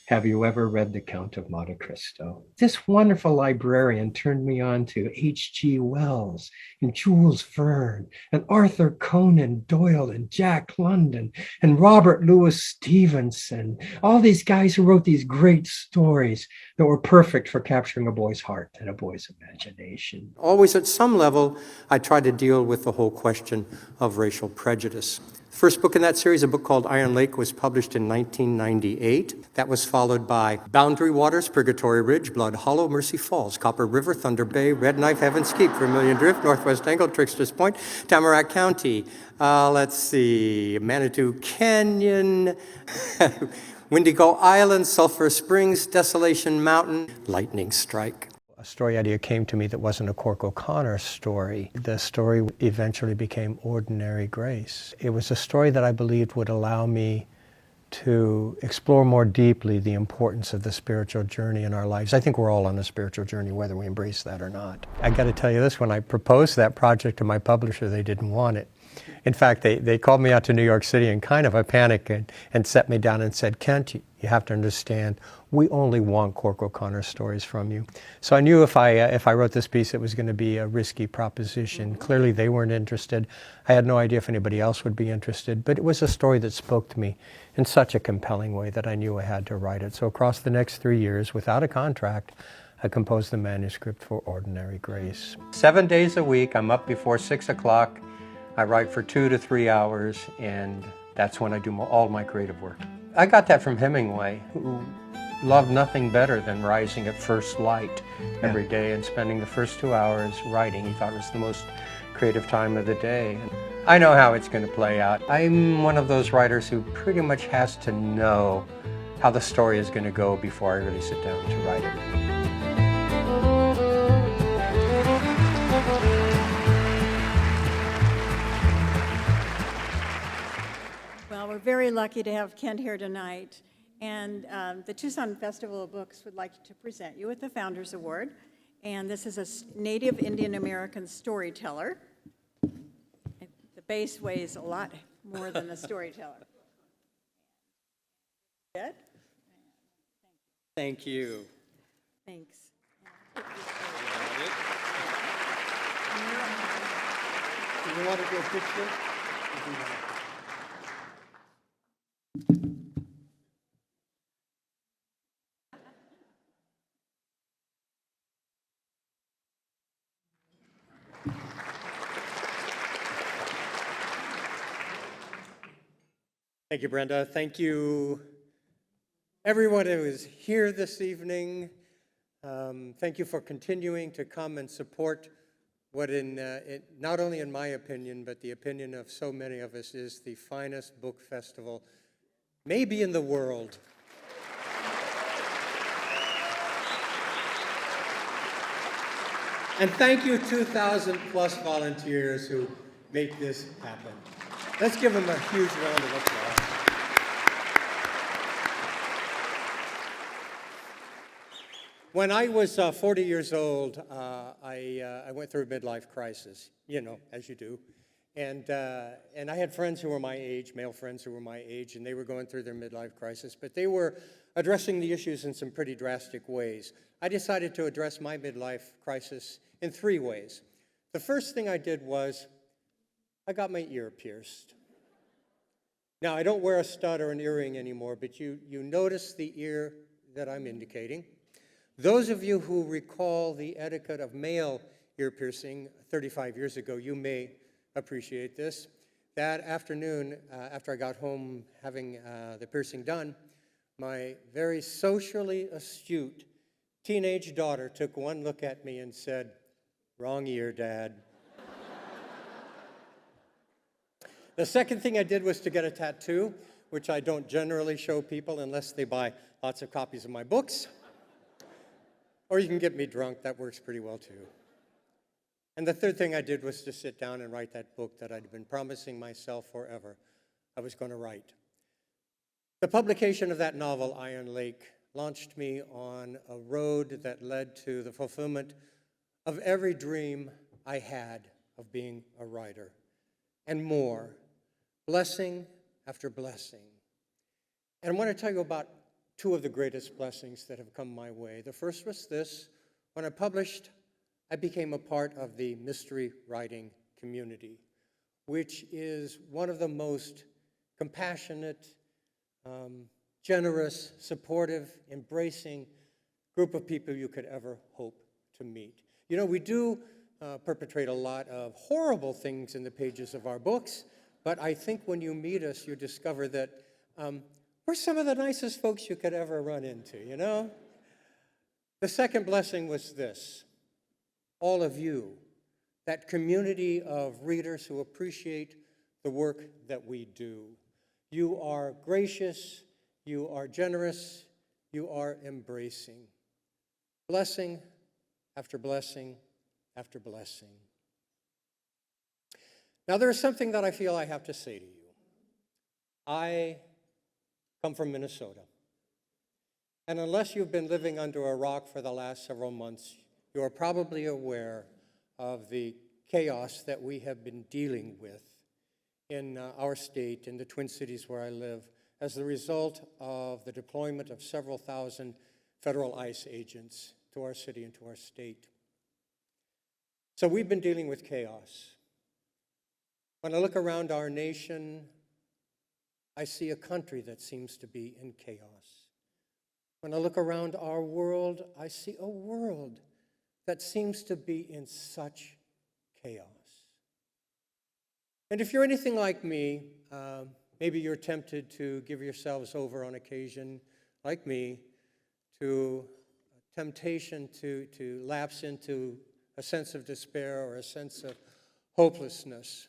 "Have you ever read The Count of Monte Cristo?" This wonderful librarian turned me on to H.G. Wells and Jules Verne and Arthur Conan Doyle and Jack London and Robert Louis Stevenson, all these guys who wrote these great stories that were perfect for capturing a boy's heart and a boy's imagination. Always at some level, I tried to deal with the whole question of racial prejudice. The first book in that series, a book called Iron Lake, was published in 1998. That was followed by Boundary Waters, Purgatory Ridge, Blood Hollow, Mercy Falls, Copper River, Thunder Bay, Red Knife, Heaven's Keep, Vermilion Drift, Northwest Angle, Trickster's Point, Tamarack County, Manitou Canyon, Wendigo Island, Sulphur Springs, Desolation Mountain, Lightning Strike. A story idea came to me that wasn't a Cork O'Connor story. The story eventually became Ordinary Grace. It was a story that I believed would allow me to explore more deeply the importance of the spiritual journey in our lives. I think we're all on a spiritual journey, whether we embrace that or not. I got to tell you this, when I proposed that project to my publisher, they didn't want it. In fact, they called me out to New York City in kind of a panic and set me down and said, "Kent, you have to understand, we only want Cork O'Connor stories from you." So I knew if I wrote this piece, it was going to be a risky proposition. Clearly, they weren't interested. I had no idea if anybody else would be interested, but it was a story that spoke to me in such a compelling way that I knew I had to write it. So across the next 3 years, without a contract, I composed the manuscript for Ordinary Grace. 7 days a week, I'm up before 6 o'clock. I write for 2 to 3 hours, and that's when I do all my creative work. I got that from Hemingway, who loved nothing better than rising at first light every day and spending the first 2 hours writing. He thought it was the most creative time of the day. I know how it's going to play out. I'm one of those writers who pretty much has to know how the story is going to go before I really sit down to write it. Well, we're very lucky to have Kent here tonight. And the Tucson Festival of Books would like to present you with the Founders Award. And this is a Native Indian American storyteller. The base weighs a lot more than the storyteller. Good? Thank you. Thanks. Do you want to do a picture? Thank you, Brenda. Thank you, everyone who is here this evening. Thank you for continuing to come and support what, not only in my opinion, but the opinion of so many of us, is the finest book festival, maybe in the world. And thank you, 2,000 plus volunteers who make this happen. Let's give them a huge round of applause. When I was 40 years old, I went through a midlife crisis, as you do. And I had friends who were my age, male friends who were my age, and they were going through their midlife crisis, but they were addressing the issues in some pretty drastic ways. I decided to address my midlife crisis in 3 ways. The first thing I did was I got my ear pierced. Now, I don't wear a stud or an earring anymore, but you notice the ear that I'm indicating. Those of you who recall the etiquette of male ear piercing 35 years ago, you may appreciate this. that afternoon, after I got home having the piercing done, my very socially astute teenage daughter took one look at me and said, "Wrong ear, Dad." The second thing I did was to get a tattoo, which I don't generally show people unless they buy lots of copies of my books. Or you can get me drunk, that works pretty well too. And the third thing I did was to sit down and write that book that I'd been promising myself forever I was going to write. The publication of that novel, Iron Lake, launched me on a road that led to the fulfillment of every dream I had of being a writer, and more, blessing after blessing. And I want to tell you about two of the greatest blessings that have come my way. The first was this: when I published, I became a part of the mystery writing community, which is one of the most compassionate, generous, supportive, embracing group of people you could ever hope to meet. You know, we do perpetrate a lot of horrible things in the pages of our books, but I think when you meet us, you discover that we're some of the nicest folks you could ever run into, you know? The second blessing was this: all of you, that community of readers who appreciate the work that we do. You are gracious, you are generous, you are embracing. Blessing after blessing after blessing. Now, there is something that I feel I have to say to you. I come from Minnesota. And unless you've been living under a rock for the last several months, you are probably aware of the chaos that we have been dealing with in our state, in the Twin Cities where I live, as the result of the deployment of several thousand federal ICE agents to our city and to our state. So we've been dealing with chaos. When I look around our nation, I see a country that seems to be in chaos. When I look around our world, I see a world that seems to be in such chaos. And if you're anything like me, maybe you're tempted to give yourselves over on occasion, like me, to temptation to lapse into a sense of despair or a sense of hopelessness.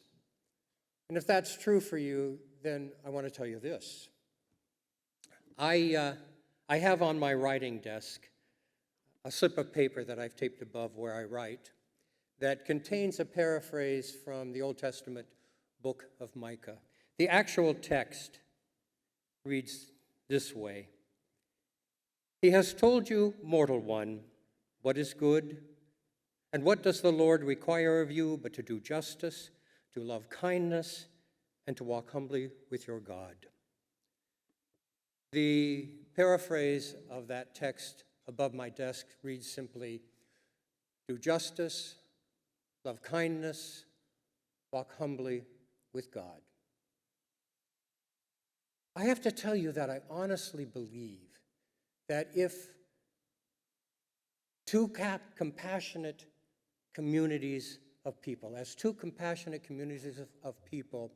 And if that's true for you, then I want to tell you this. I have on my writing desk a slip of paper that I've taped above where I write that contains a paraphrase from the Old Testament book of Micah. The actual text reads this way: "He has told you, mortal one, what is good, and what does the Lord require of you but to do justice, to love kindness, and to walk humbly with your God." The paraphrase of that text above my desk reads simply, "Do justice, love kindness, walk humbly with God." I have to tell you that I honestly believe that if two compassionate communities of people, as two compassionate communities of people,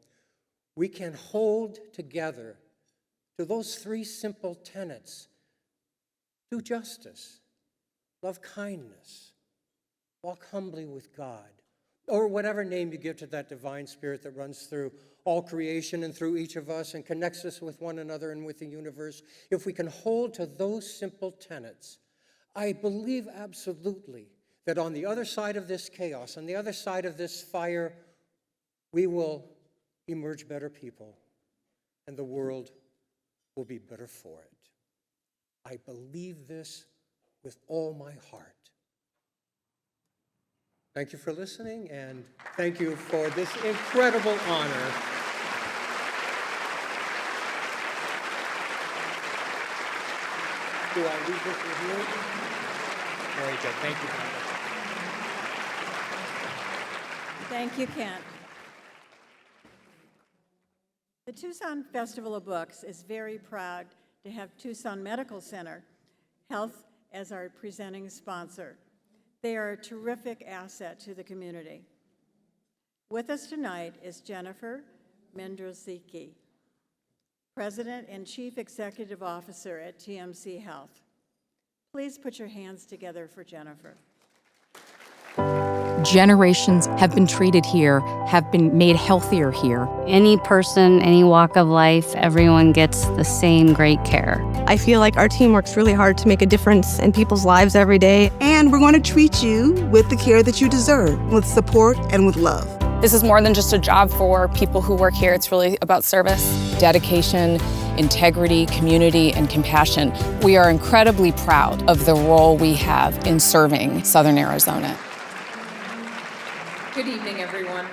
we can hold together to those three simple tenets: do justice, love kindness, walk humbly with God, or whatever name you give to that divine spirit that runs through all creation and through each of us and connects us with one another and with the universe. If we can hold to those simple tenets, I believe absolutely that on the other side of this chaos, on the other side of this fire, we will emerge better people, and the world will be better for it. I believe this with all my heart. Thank you for listening, and thank you for this incredible honor. Do I leave this with you? Very good. Thank you. Thank you, Kent. The Tucson Festival of Books is very proud to have Tucson Medical Center Health as our presenting sponsor. They are a terrific asset to the community. With us tonight is Jennifer Mendrozicki, President and Chief Executive Officer at TMC Health. Please put your hands together for Jennifer. Generations have been treated here, have been made healthier here. Any person, any walk of life, everyone gets the same great care. I feel like our team works really hard to make a difference in people's lives every day. And we're going to treat you with the care that you deserve, with support and with love. This is more than just a job for people who work here. It's really about service. Dedication, integrity, community, and compassion. We are incredibly proud of the role we have in serving Southern Arizona. Good evening, everyone.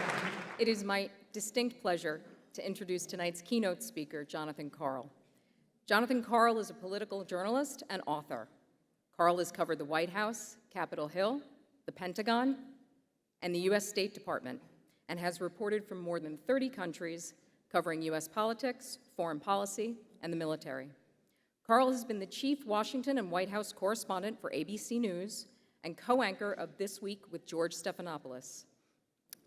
It is my distinct pleasure to introduce tonight's keynote speaker, Jonathan Karl. Jonathan Karl is a political journalist and author. Karl has covered the White House, Capitol Hill, the Pentagon, and the U.S. State Department, and has reported from more than 30 countries, covering U.S. politics, foreign policy, and the military. Karl has been the chief Washington and White House correspondent for ABC News and co-anchor of This Week with George Stephanopoulos.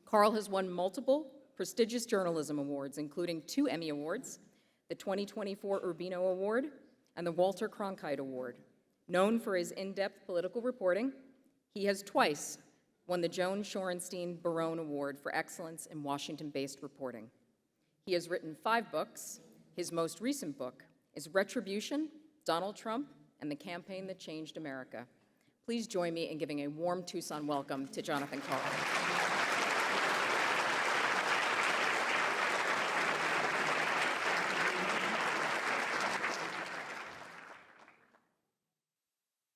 Karl has won multiple prestigious journalism awards, including 2 Emmy Awards, the 2024 Urbino Award, and the Walter Cronkite Award. Known for his in-depth political reporting, he has twice won the Joan Shorenstein Barone Award for excellence in Washington-based reporting. He has written 5 books. His most recent book is Retribution, Donald Trump, and the Campaign That Changed America. Please join me in giving a warm Tucson welcome to Jonathan Karl.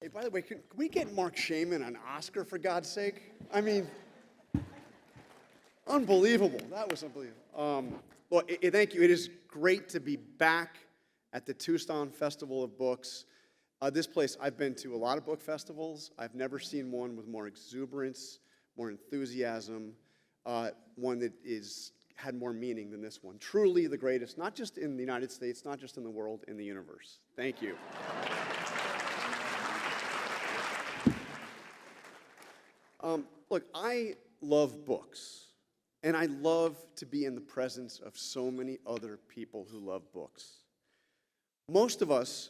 Hey, by the way, can we get Marc Shaiman an Oscar, for God's sake? I mean, unbelievable. That was unbelievable. Well, thank you. It is great to be back at the Tucson Festival of Books. This place, I've been to a lot of book festivals. I've never seen one with more exuberance, more enthusiasm, one that had more meaning than this one. Truly the greatest, not just in the United States, not just in the world, in the universe. Thank you. Look, I love books, and I love to be in the presence of so many other people who love books. Most of us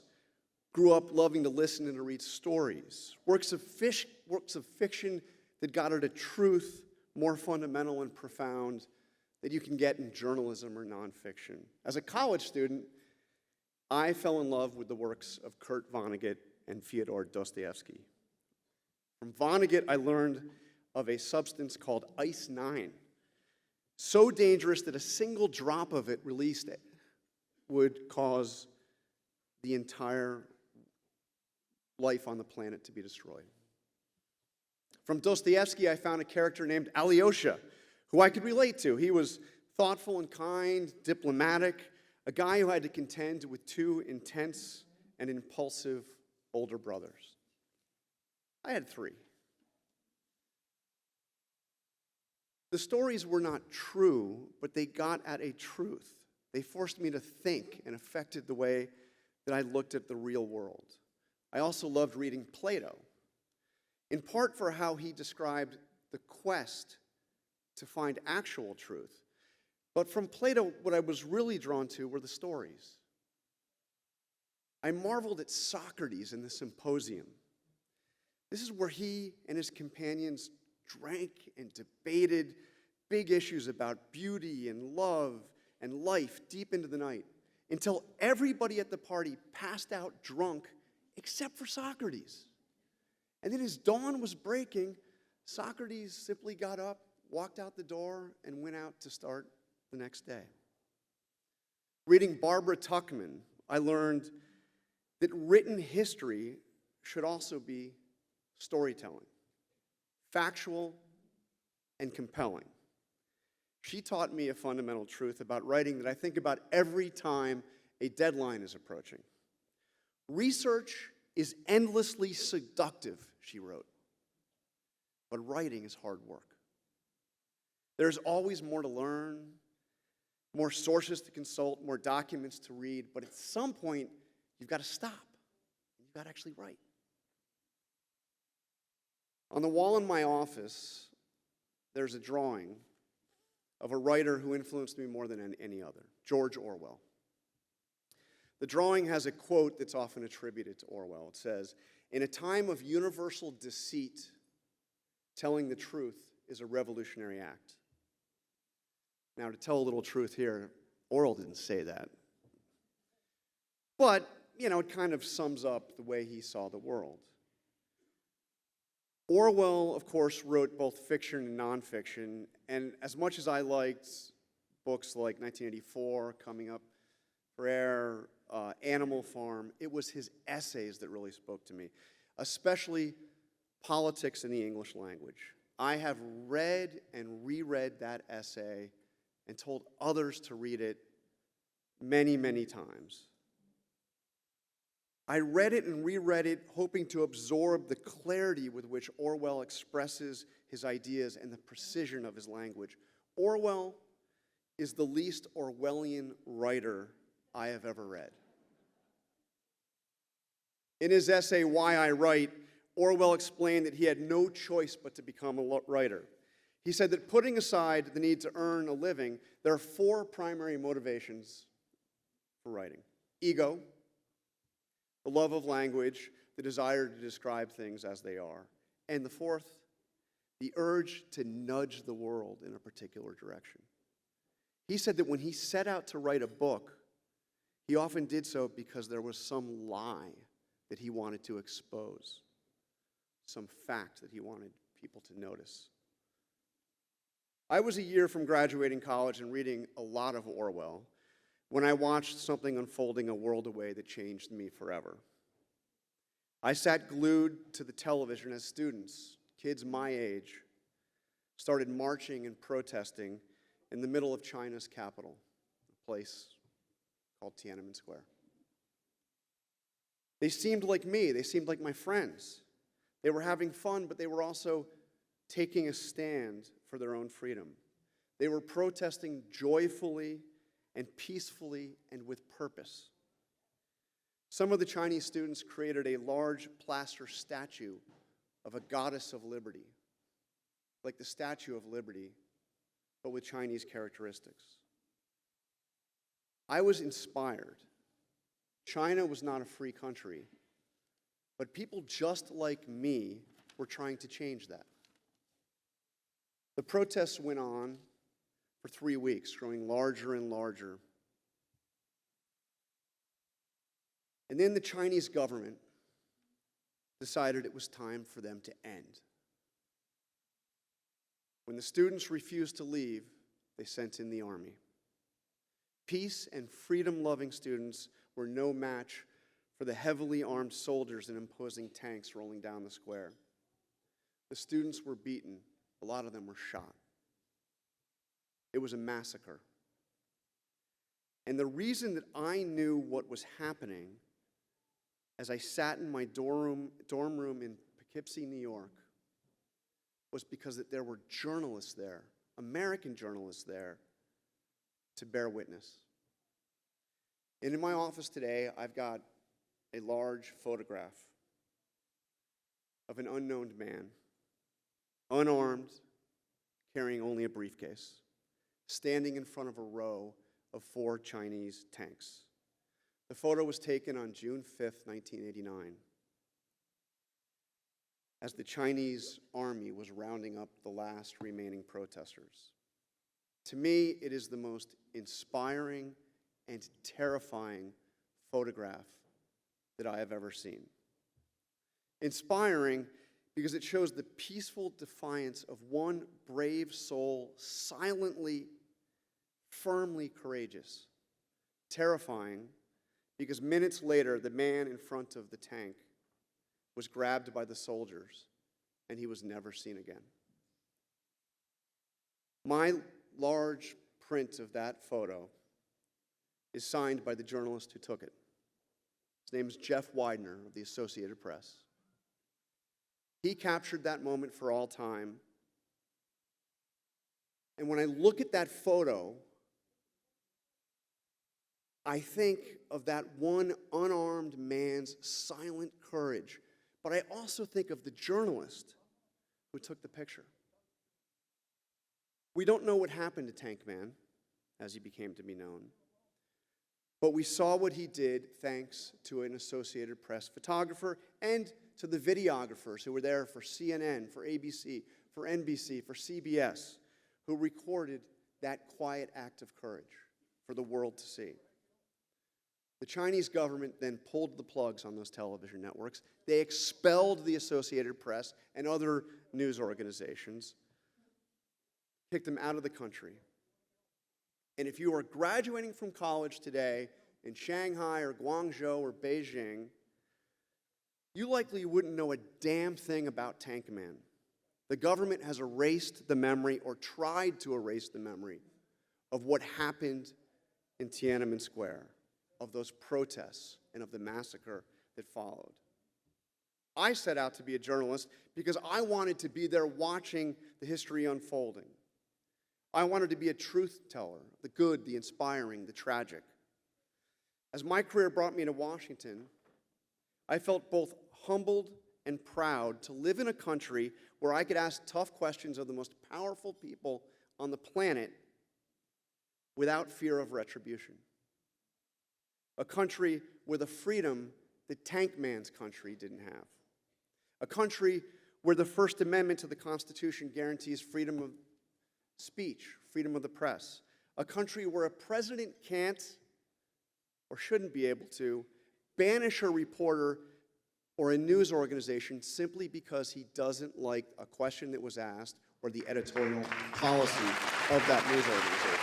grew up loving to listen and to read stories, works of fiction that got at a truth more fundamental and profound that you can get in journalism or nonfiction. As a college student, I fell in love with the works of Kurt Vonnegut and Fyodor Dostoevsky. From Vonnegut, I learned of a substance called Ice-9, so dangerous that a single drop of it released would cause the entire life on the planet to be destroyed. From Dostoevsky, I found a character named Alyosha, who I could relate to. He was thoughtful and kind, diplomatic, a guy who had to contend with 2 intense and impulsive older brothers. I had 3. The stories were not true, but they got at a truth. They forced me to think and affected the way that I looked at the real world. I also loved reading Plato, in part for how he described the quest to find actual truth. But from Plato, what I was really drawn to were the stories. I marveled at Socrates in the Symposium. This is where he and his companions drank and debated big issues about beauty and love and life deep into the night, until everybody at the party passed out drunk except for Socrates. And then as dawn was breaking, Socrates simply got up, walked out the door, and went out to start the next day. Reading Barbara Tuchman, I learned that written history should also be storytelling, factual and compelling. She taught me a fundamental truth about writing that I think about every time a deadline is approaching. Research is endlessly seductive, she wrote, but writing is hard work. There's always more to learn, more sources to consult, more documents to read, but at some point, you've got to stop. You've got to actually write. On the wall in my office, there's a drawing of a writer who influenced me more than any other, George Orwell. The drawing has a quote that's often attributed to Orwell. It says, "In a time of universal deceit, telling the truth is a revolutionary act." Now, to tell a little truth here, Orwell didn't say that. But, it kind of sums up the way he saw the world. Orwell, of course, wrote both fiction and nonfiction, and as much as I liked books like 1984, Coming Up for Air, Animal Farm, it was his essays that really spoke to me, especially Politics in the English Language. I have read and reread that essay and told others to read it many, many times. I read it and reread it, hoping to absorb the clarity with which Orwell expresses his ideas and the precision of his language. Orwell is the least Orwellian writer I have ever read. In his essay, Why I Write, Orwell explained that he had no choice but to become a writer. He said that putting aside the need to earn a living, there are 4 primary motivations for writing: ego, the love of language, the desire to describe things as they are, and the 4th, the urge to nudge the world in a particular direction. He said that when he set out to write a book, he often did so because there was some lie that he wanted to expose, some fact that he wanted people to notice. I was a year from graduating college and reading a lot of Orwell when I watched something unfolding a world away that changed me forever. I sat glued to the television as students, kids my age, started marching and protesting in the middle of China's capital, a place called Tiananmen Square. They seemed like me. They seemed like my friends. They were having fun, but they were also taking a stand for their own freedom. They were protesting joyfully and peacefully and with purpose. Some of the Chinese students created a large plaster statue of a goddess of liberty, like the Statue of Liberty, but with Chinese characteristics. I was inspired. China was not a free country, but people just like me were trying to change that. The protests went on for 3 weeks, growing larger and larger. And then the Chinese government decided it was time for them to end. When the students refused to leave, they sent in the army. Peace and freedom-loving students were no match for the heavily armed soldiers and imposing tanks rolling down the square. The students were beaten. A lot of them were shot. It was a massacre. And the reason that I knew what was happening as I sat in my dorm room in Poughkeepsie, New York, was because that there were journalists there, American journalists there, to bear witness. And in my office today, I've got a large photograph of an unknown man, unarmed, carrying only a briefcase, standing in front of a row of 4 Chinese tanks. The photo was taken on June 5th, 1989, as the Chinese army was rounding up the last remaining protesters. To me, it is the most inspiring and terrifying photograph that I have ever seen. Inspiring because it shows the peaceful defiance of one brave soul, silently, firmly courageous. Terrifying because minutes later, the man in front of the tank was grabbed by the soldiers and he was never seen again. My large print of that photo is signed by the journalist who took it. His name is Jeff Widener of the Associated Press. He captured that moment for all time. And when I look at that photo, I think of that one unarmed man's silent courage, but I also think of the journalist who took the picture. We don't know what happened to Tank Man, as he became to be known, but we saw what he did thanks to an Associated Press photographer and to the videographers who were there for CNN, for ABC, for NBC, for CBS, who recorded that quiet act of courage for the world to see. The Chinese government then pulled the plugs on those television networks. They expelled the Associated Press and other news organizations, kicked them out of the country. And if you are graduating from college today in Shanghai or Guangzhou or Beijing, you likely wouldn't know a damn thing about Tank Man. The government has erased the memory, or tried to erase the memory, of what happened in Tiananmen Square, of those protests and of the massacre that followed. I set out to be a journalist because I wanted to be there watching the history unfolding. I wanted to be a truth teller, the good, the inspiring, the tragic. As my career brought me to Washington, I felt both humbled and proud to live in a country where I could ask tough questions of the most powerful people on the planet without fear of retribution. A country with a freedom that Tank Man's country didn't have. A country where the First Amendment to the Constitution guarantees freedom of speech, freedom of the press. A country where a president can't or shouldn't be able to banish a reporter or a news organization simply because he doesn't like a question that was asked or the editorial policy of that news organization.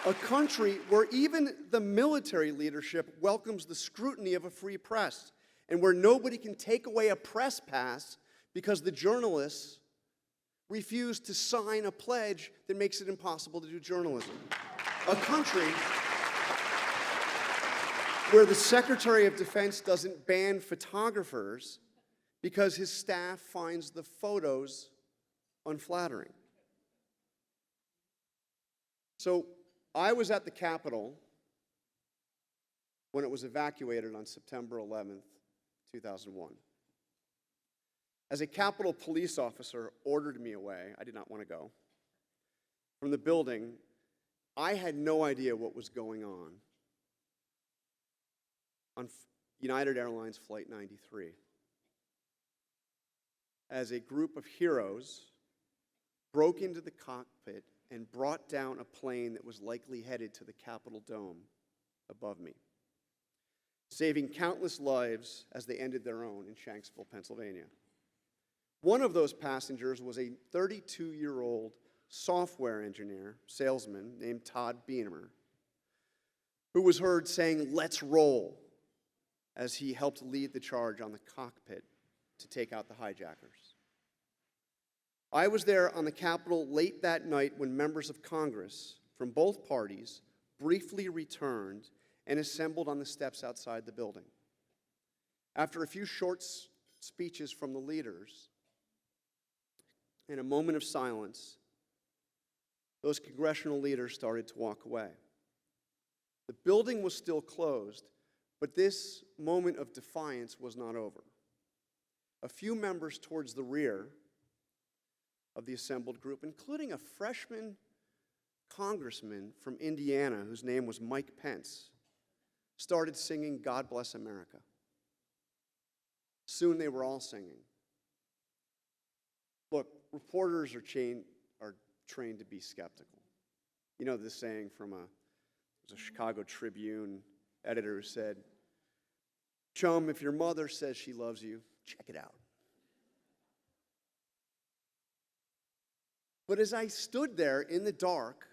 A country where even the military leadership welcomes the scrutiny of a free press, and where nobody can take away a press pass because the journalists refuse to sign a pledge that makes it impossible to do journalism. A country where the Secretary of Defense doesn't ban photographers because his staff finds the photos unflattering. So I was at the Capitol when it was evacuated on September 11th, 2001. As a Capitol police officer ordered me away, I did not want to go, from the building, I had no idea what was going on United Airlines Flight 93. As a group of heroes broke into the cockpit and brought down a plane that was likely headed to the Capitol Dome above me, saving countless lives as they ended their own in Shanksville, Pennsylvania. One of those passengers was a 32-year-old software engineer, salesman named Todd Beamer, who was heard saying, "Let's roll," as he helped lead the charge on the cockpit to take out the hijackers. I was there on the Capitol late that night when members of Congress from both parties briefly returned and assembled on the steps outside the building. After a few short speeches from the leaders and a moment of silence, those congressional leaders started to walk away. The building was still closed, but this moment of defiance was not over. A few members towards the rear of the assembled group, including a freshman congressman from Indiana whose name was Mike Pence, started singing "God Bless America." Soon they were all singing. Look, reporters are trained to be skeptical. You know this saying from a Chicago Tribune editor who said, "Chum, if your mother says she loves you, check it out." But as I stood there in the dark,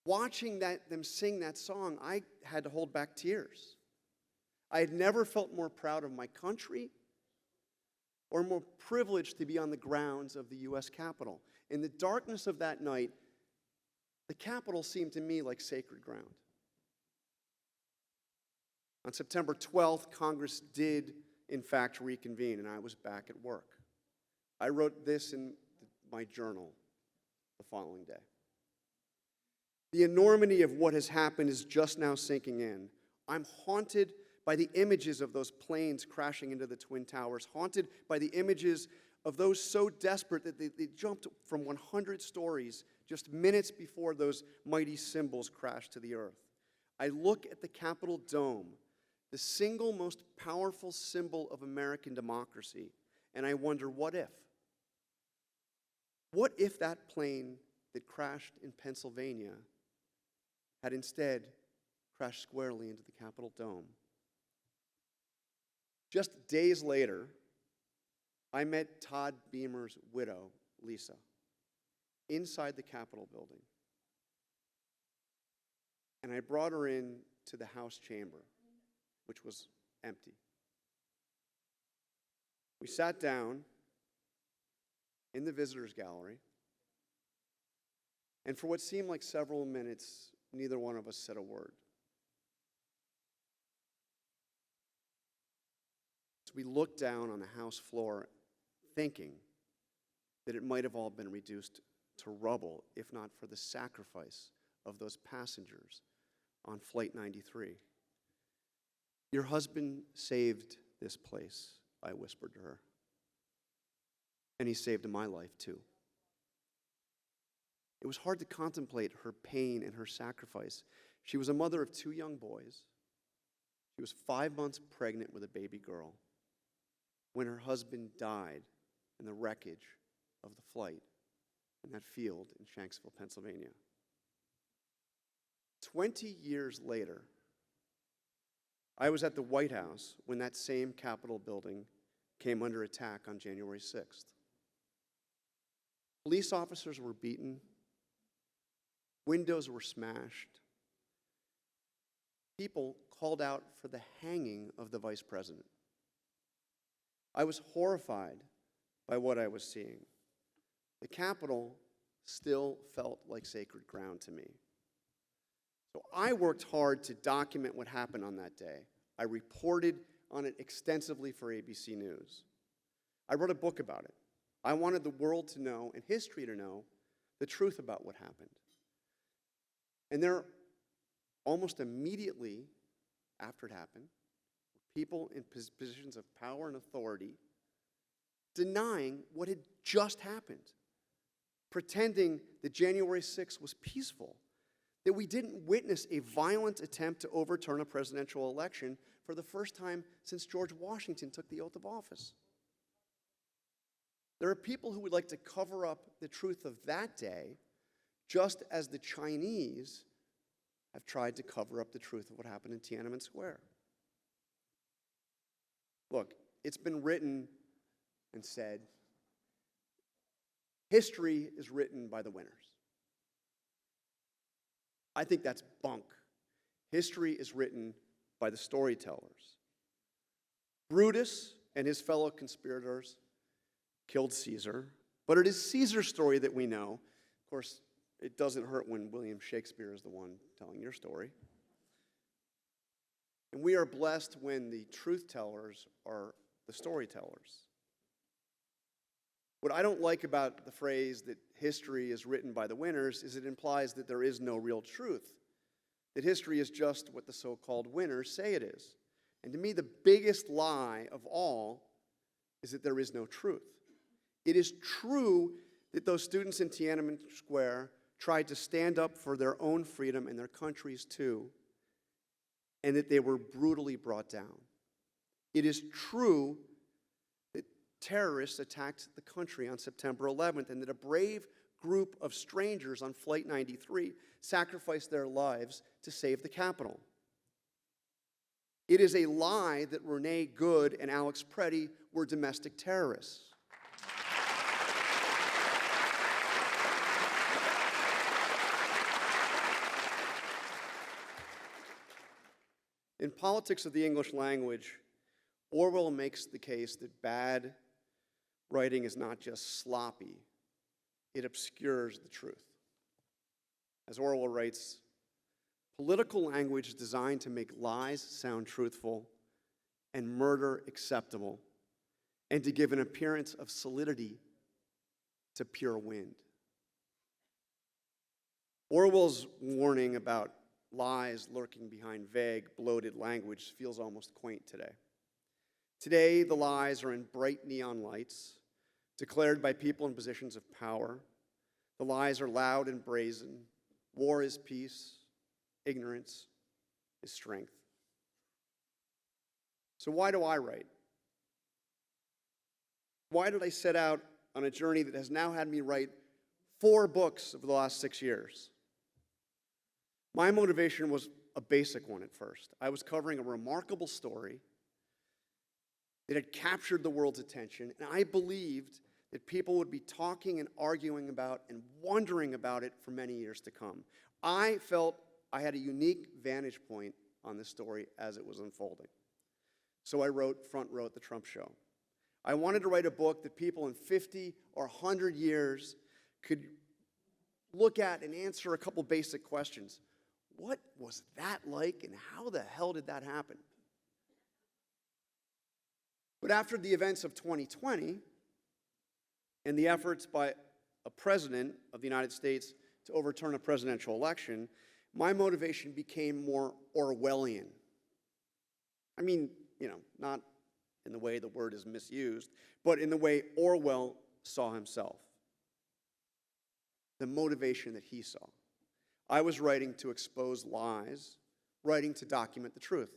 watching them sing that song, I had to hold back tears. I had never felt more proud of my country or more privileged to be on the grounds of the U.S. Capitol. In the darkness of that night, the Capitol seemed to me like sacred ground. On September 12th, Congress did, in fact, reconvene, and I was back at work. I wrote this in my journal the following day. The enormity of what has happened is just now sinking in. I'm haunted by the images of those planes crashing into the Twin Towers, haunted by the images of those so desperate that they jumped from 100 stories just minutes before those mighty symbols crashed to the earth. I look at the Capitol Dome, the single most powerful symbol of American democracy, and I wonder, what if? What if that plane that crashed in Pennsylvania had instead crashed squarely into the Capitol Dome? Just days later, I met Todd Beamer's widow, Lisa, inside the Capitol building. And I brought her in to the House chamber, which was empty. We sat down in the visitors gallery, and for what seemed like several minutes, neither one of us said a word. So we looked down on the House floor, thinking that it might have all been reduced to rubble, if not for the sacrifice of those passengers on Flight 93. Your husband saved this place, I whispered to her. And he saved my life too. It was hard to contemplate her pain and her sacrifice. She was a mother of 2 young boys. She was 5 months pregnant with a baby girl when her husband died in the wreckage of the flight in that field in Shanksville, Pennsylvania. 20 years later, I was at the White House when that same Capitol building came under attack on January 6th. Police officers were beaten. Windows were smashed. People called out for the hanging of the vice president. I was horrified by what I was seeing. The Capitol still felt like sacred ground to me. So I worked hard to document what happened on that day. I reported on it extensively for ABC News. I wrote a book about it. I wanted the world to know, and history to know, the truth about what happened. And there, almost immediately after it happened, were people in positions of power and authority denying what had just happened, pretending that January 6th was peaceful, that we didn't witness a violent attempt to overturn a presidential election for the first time since George Washington took the oath of office. There are people who would like to cover up the truth of that day, just as the Chinese have tried to cover up the truth of what happened in Tiananmen Square. Look, it's been written and said, history is written by the winners. I think that's bunk. History is written by the storytellers. Brutus and his fellow conspirators killed Caesar, but it is Caesar's story that we know. Of course, it doesn't hurt when William Shakespeare is the one telling your story. And we are blessed when the truth tellers are the storytellers. What I don't like about the phrase that history is written by the winners is it implies that there is no real truth, that history is just what the so-called winners say it is. And to me, the biggest lie of all is that there is no truth. It is true that those students in Tiananmen Square tried to stand up for their own freedom and their country's too, and that they were brutally brought down. It is true that terrorists attacked the country on September 11th, and that a brave group of strangers on Flight 93 sacrificed their lives to save the Capitol. It is a lie that Renee Good and Alex Preddy were domestic terrorists. In Politics of the English Language, Orwell makes the case that bad writing is not just sloppy, it obscures the truth. As Orwell writes, political language is designed to make lies sound truthful and murder acceptable, and to give an appearance of solidity to pure wind. Orwell's warning about lies lurking behind vague, bloated language feels almost quaint today. Today, the lies are in bright neon lights, declared by people in positions of power. The lies are loud and brazen. War is peace. Ignorance is strength. So why do I write? Why did I set out on a journey that has now had me write 4 books over the last 6 years? My motivation was a basic one at first. I was covering a remarkable story that had captured the world's attention, and I believed that people would be talking and arguing about and wondering about it for many years to come. I felt I had a unique vantage point on this story as it was unfolding. So I wrote Front Row at the Trump Show. I wanted to write a book that people in 50 or 100 years could look at and answer a couple basic questions. What was that like, and how the hell did that happen? But after the events of 2020 and the efforts by a president of the United States to overturn a presidential election, my motivation became more Orwellian. I mean, not in the way the word is misused, but in the way Orwell saw himself. The motivation that he saw. I was writing to expose lies, writing to document the truth.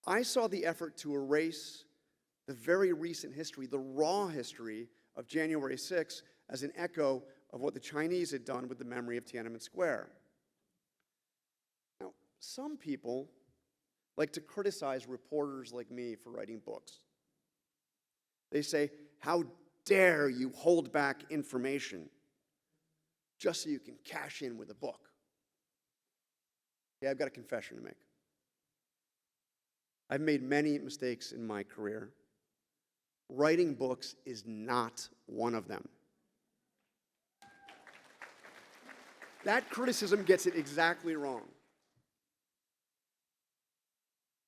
I saw the effort to erase the very recent history, the raw history of January 6th, as an echo of what the Chinese had done with the memory of Tiananmen Square. Now, some people like to criticize reporters like me for writing books. They say, "How dare you hold back information just so you can cash in with a book?" Yeah, I've got a confession to make. I've made many mistakes in my career. Writing books is not one of them. That criticism gets it exactly wrong.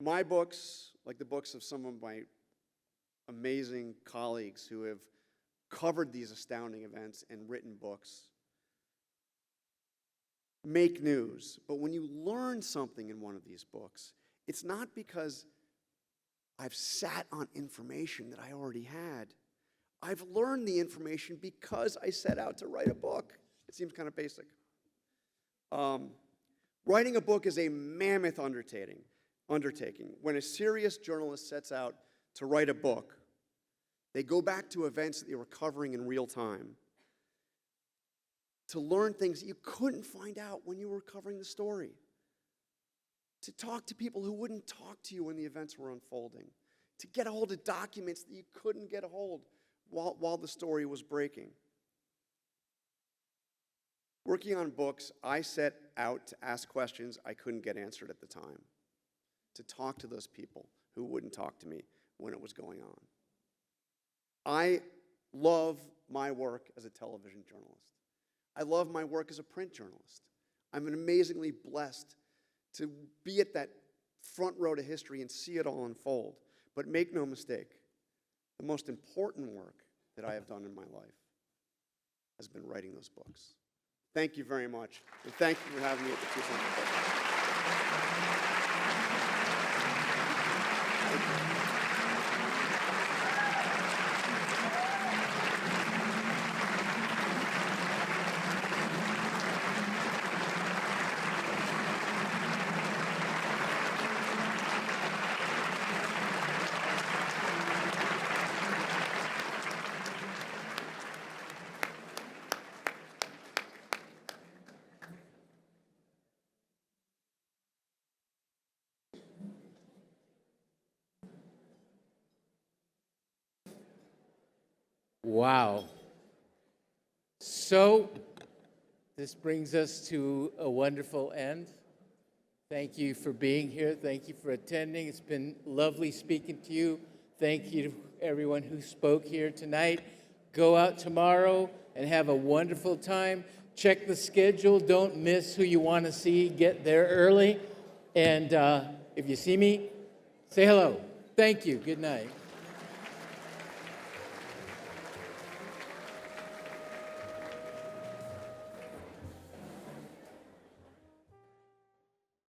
My books, like the books of some of my amazing colleagues who have covered these astounding events and written books, make news. But when you learn something in one of these books, it's not because I've sat on information that I already had. I've learned the information because I set out to write a book. It seems kind of basic. Writing a book is a mammoth undertaking. When a serious journalist sets out to write a book, they go back to events that they were covering in real time to learn things that you couldn't find out when you were covering the story, to talk to people who wouldn't talk to you when the events were unfolding, to get a hold of documents that you couldn't get a hold while the story was breaking. Working on books, I set out to ask questions I couldn't get answered at the time, to talk to those people who wouldn't talk to me when it was going on. I love my work as a television journalist. I love my work as a print journalist. I'm amazingly blessed to be at that front row to history and see it all unfold. But make no mistake, the most important work that I have done in my life has been writing those books. Thank you very much, and thank you for having me at the Tucson Festival. Wow. So, this brings us to a wonderful end. Thank you for being here. Thank you for attending. It's been lovely speaking to you. Thank you to everyone who spoke here tonight. Go out tomorrow and have a wonderful time. Check the schedule. Don't miss who you want to see. Get there early. And if you see me, say hello. Thank you. Good night.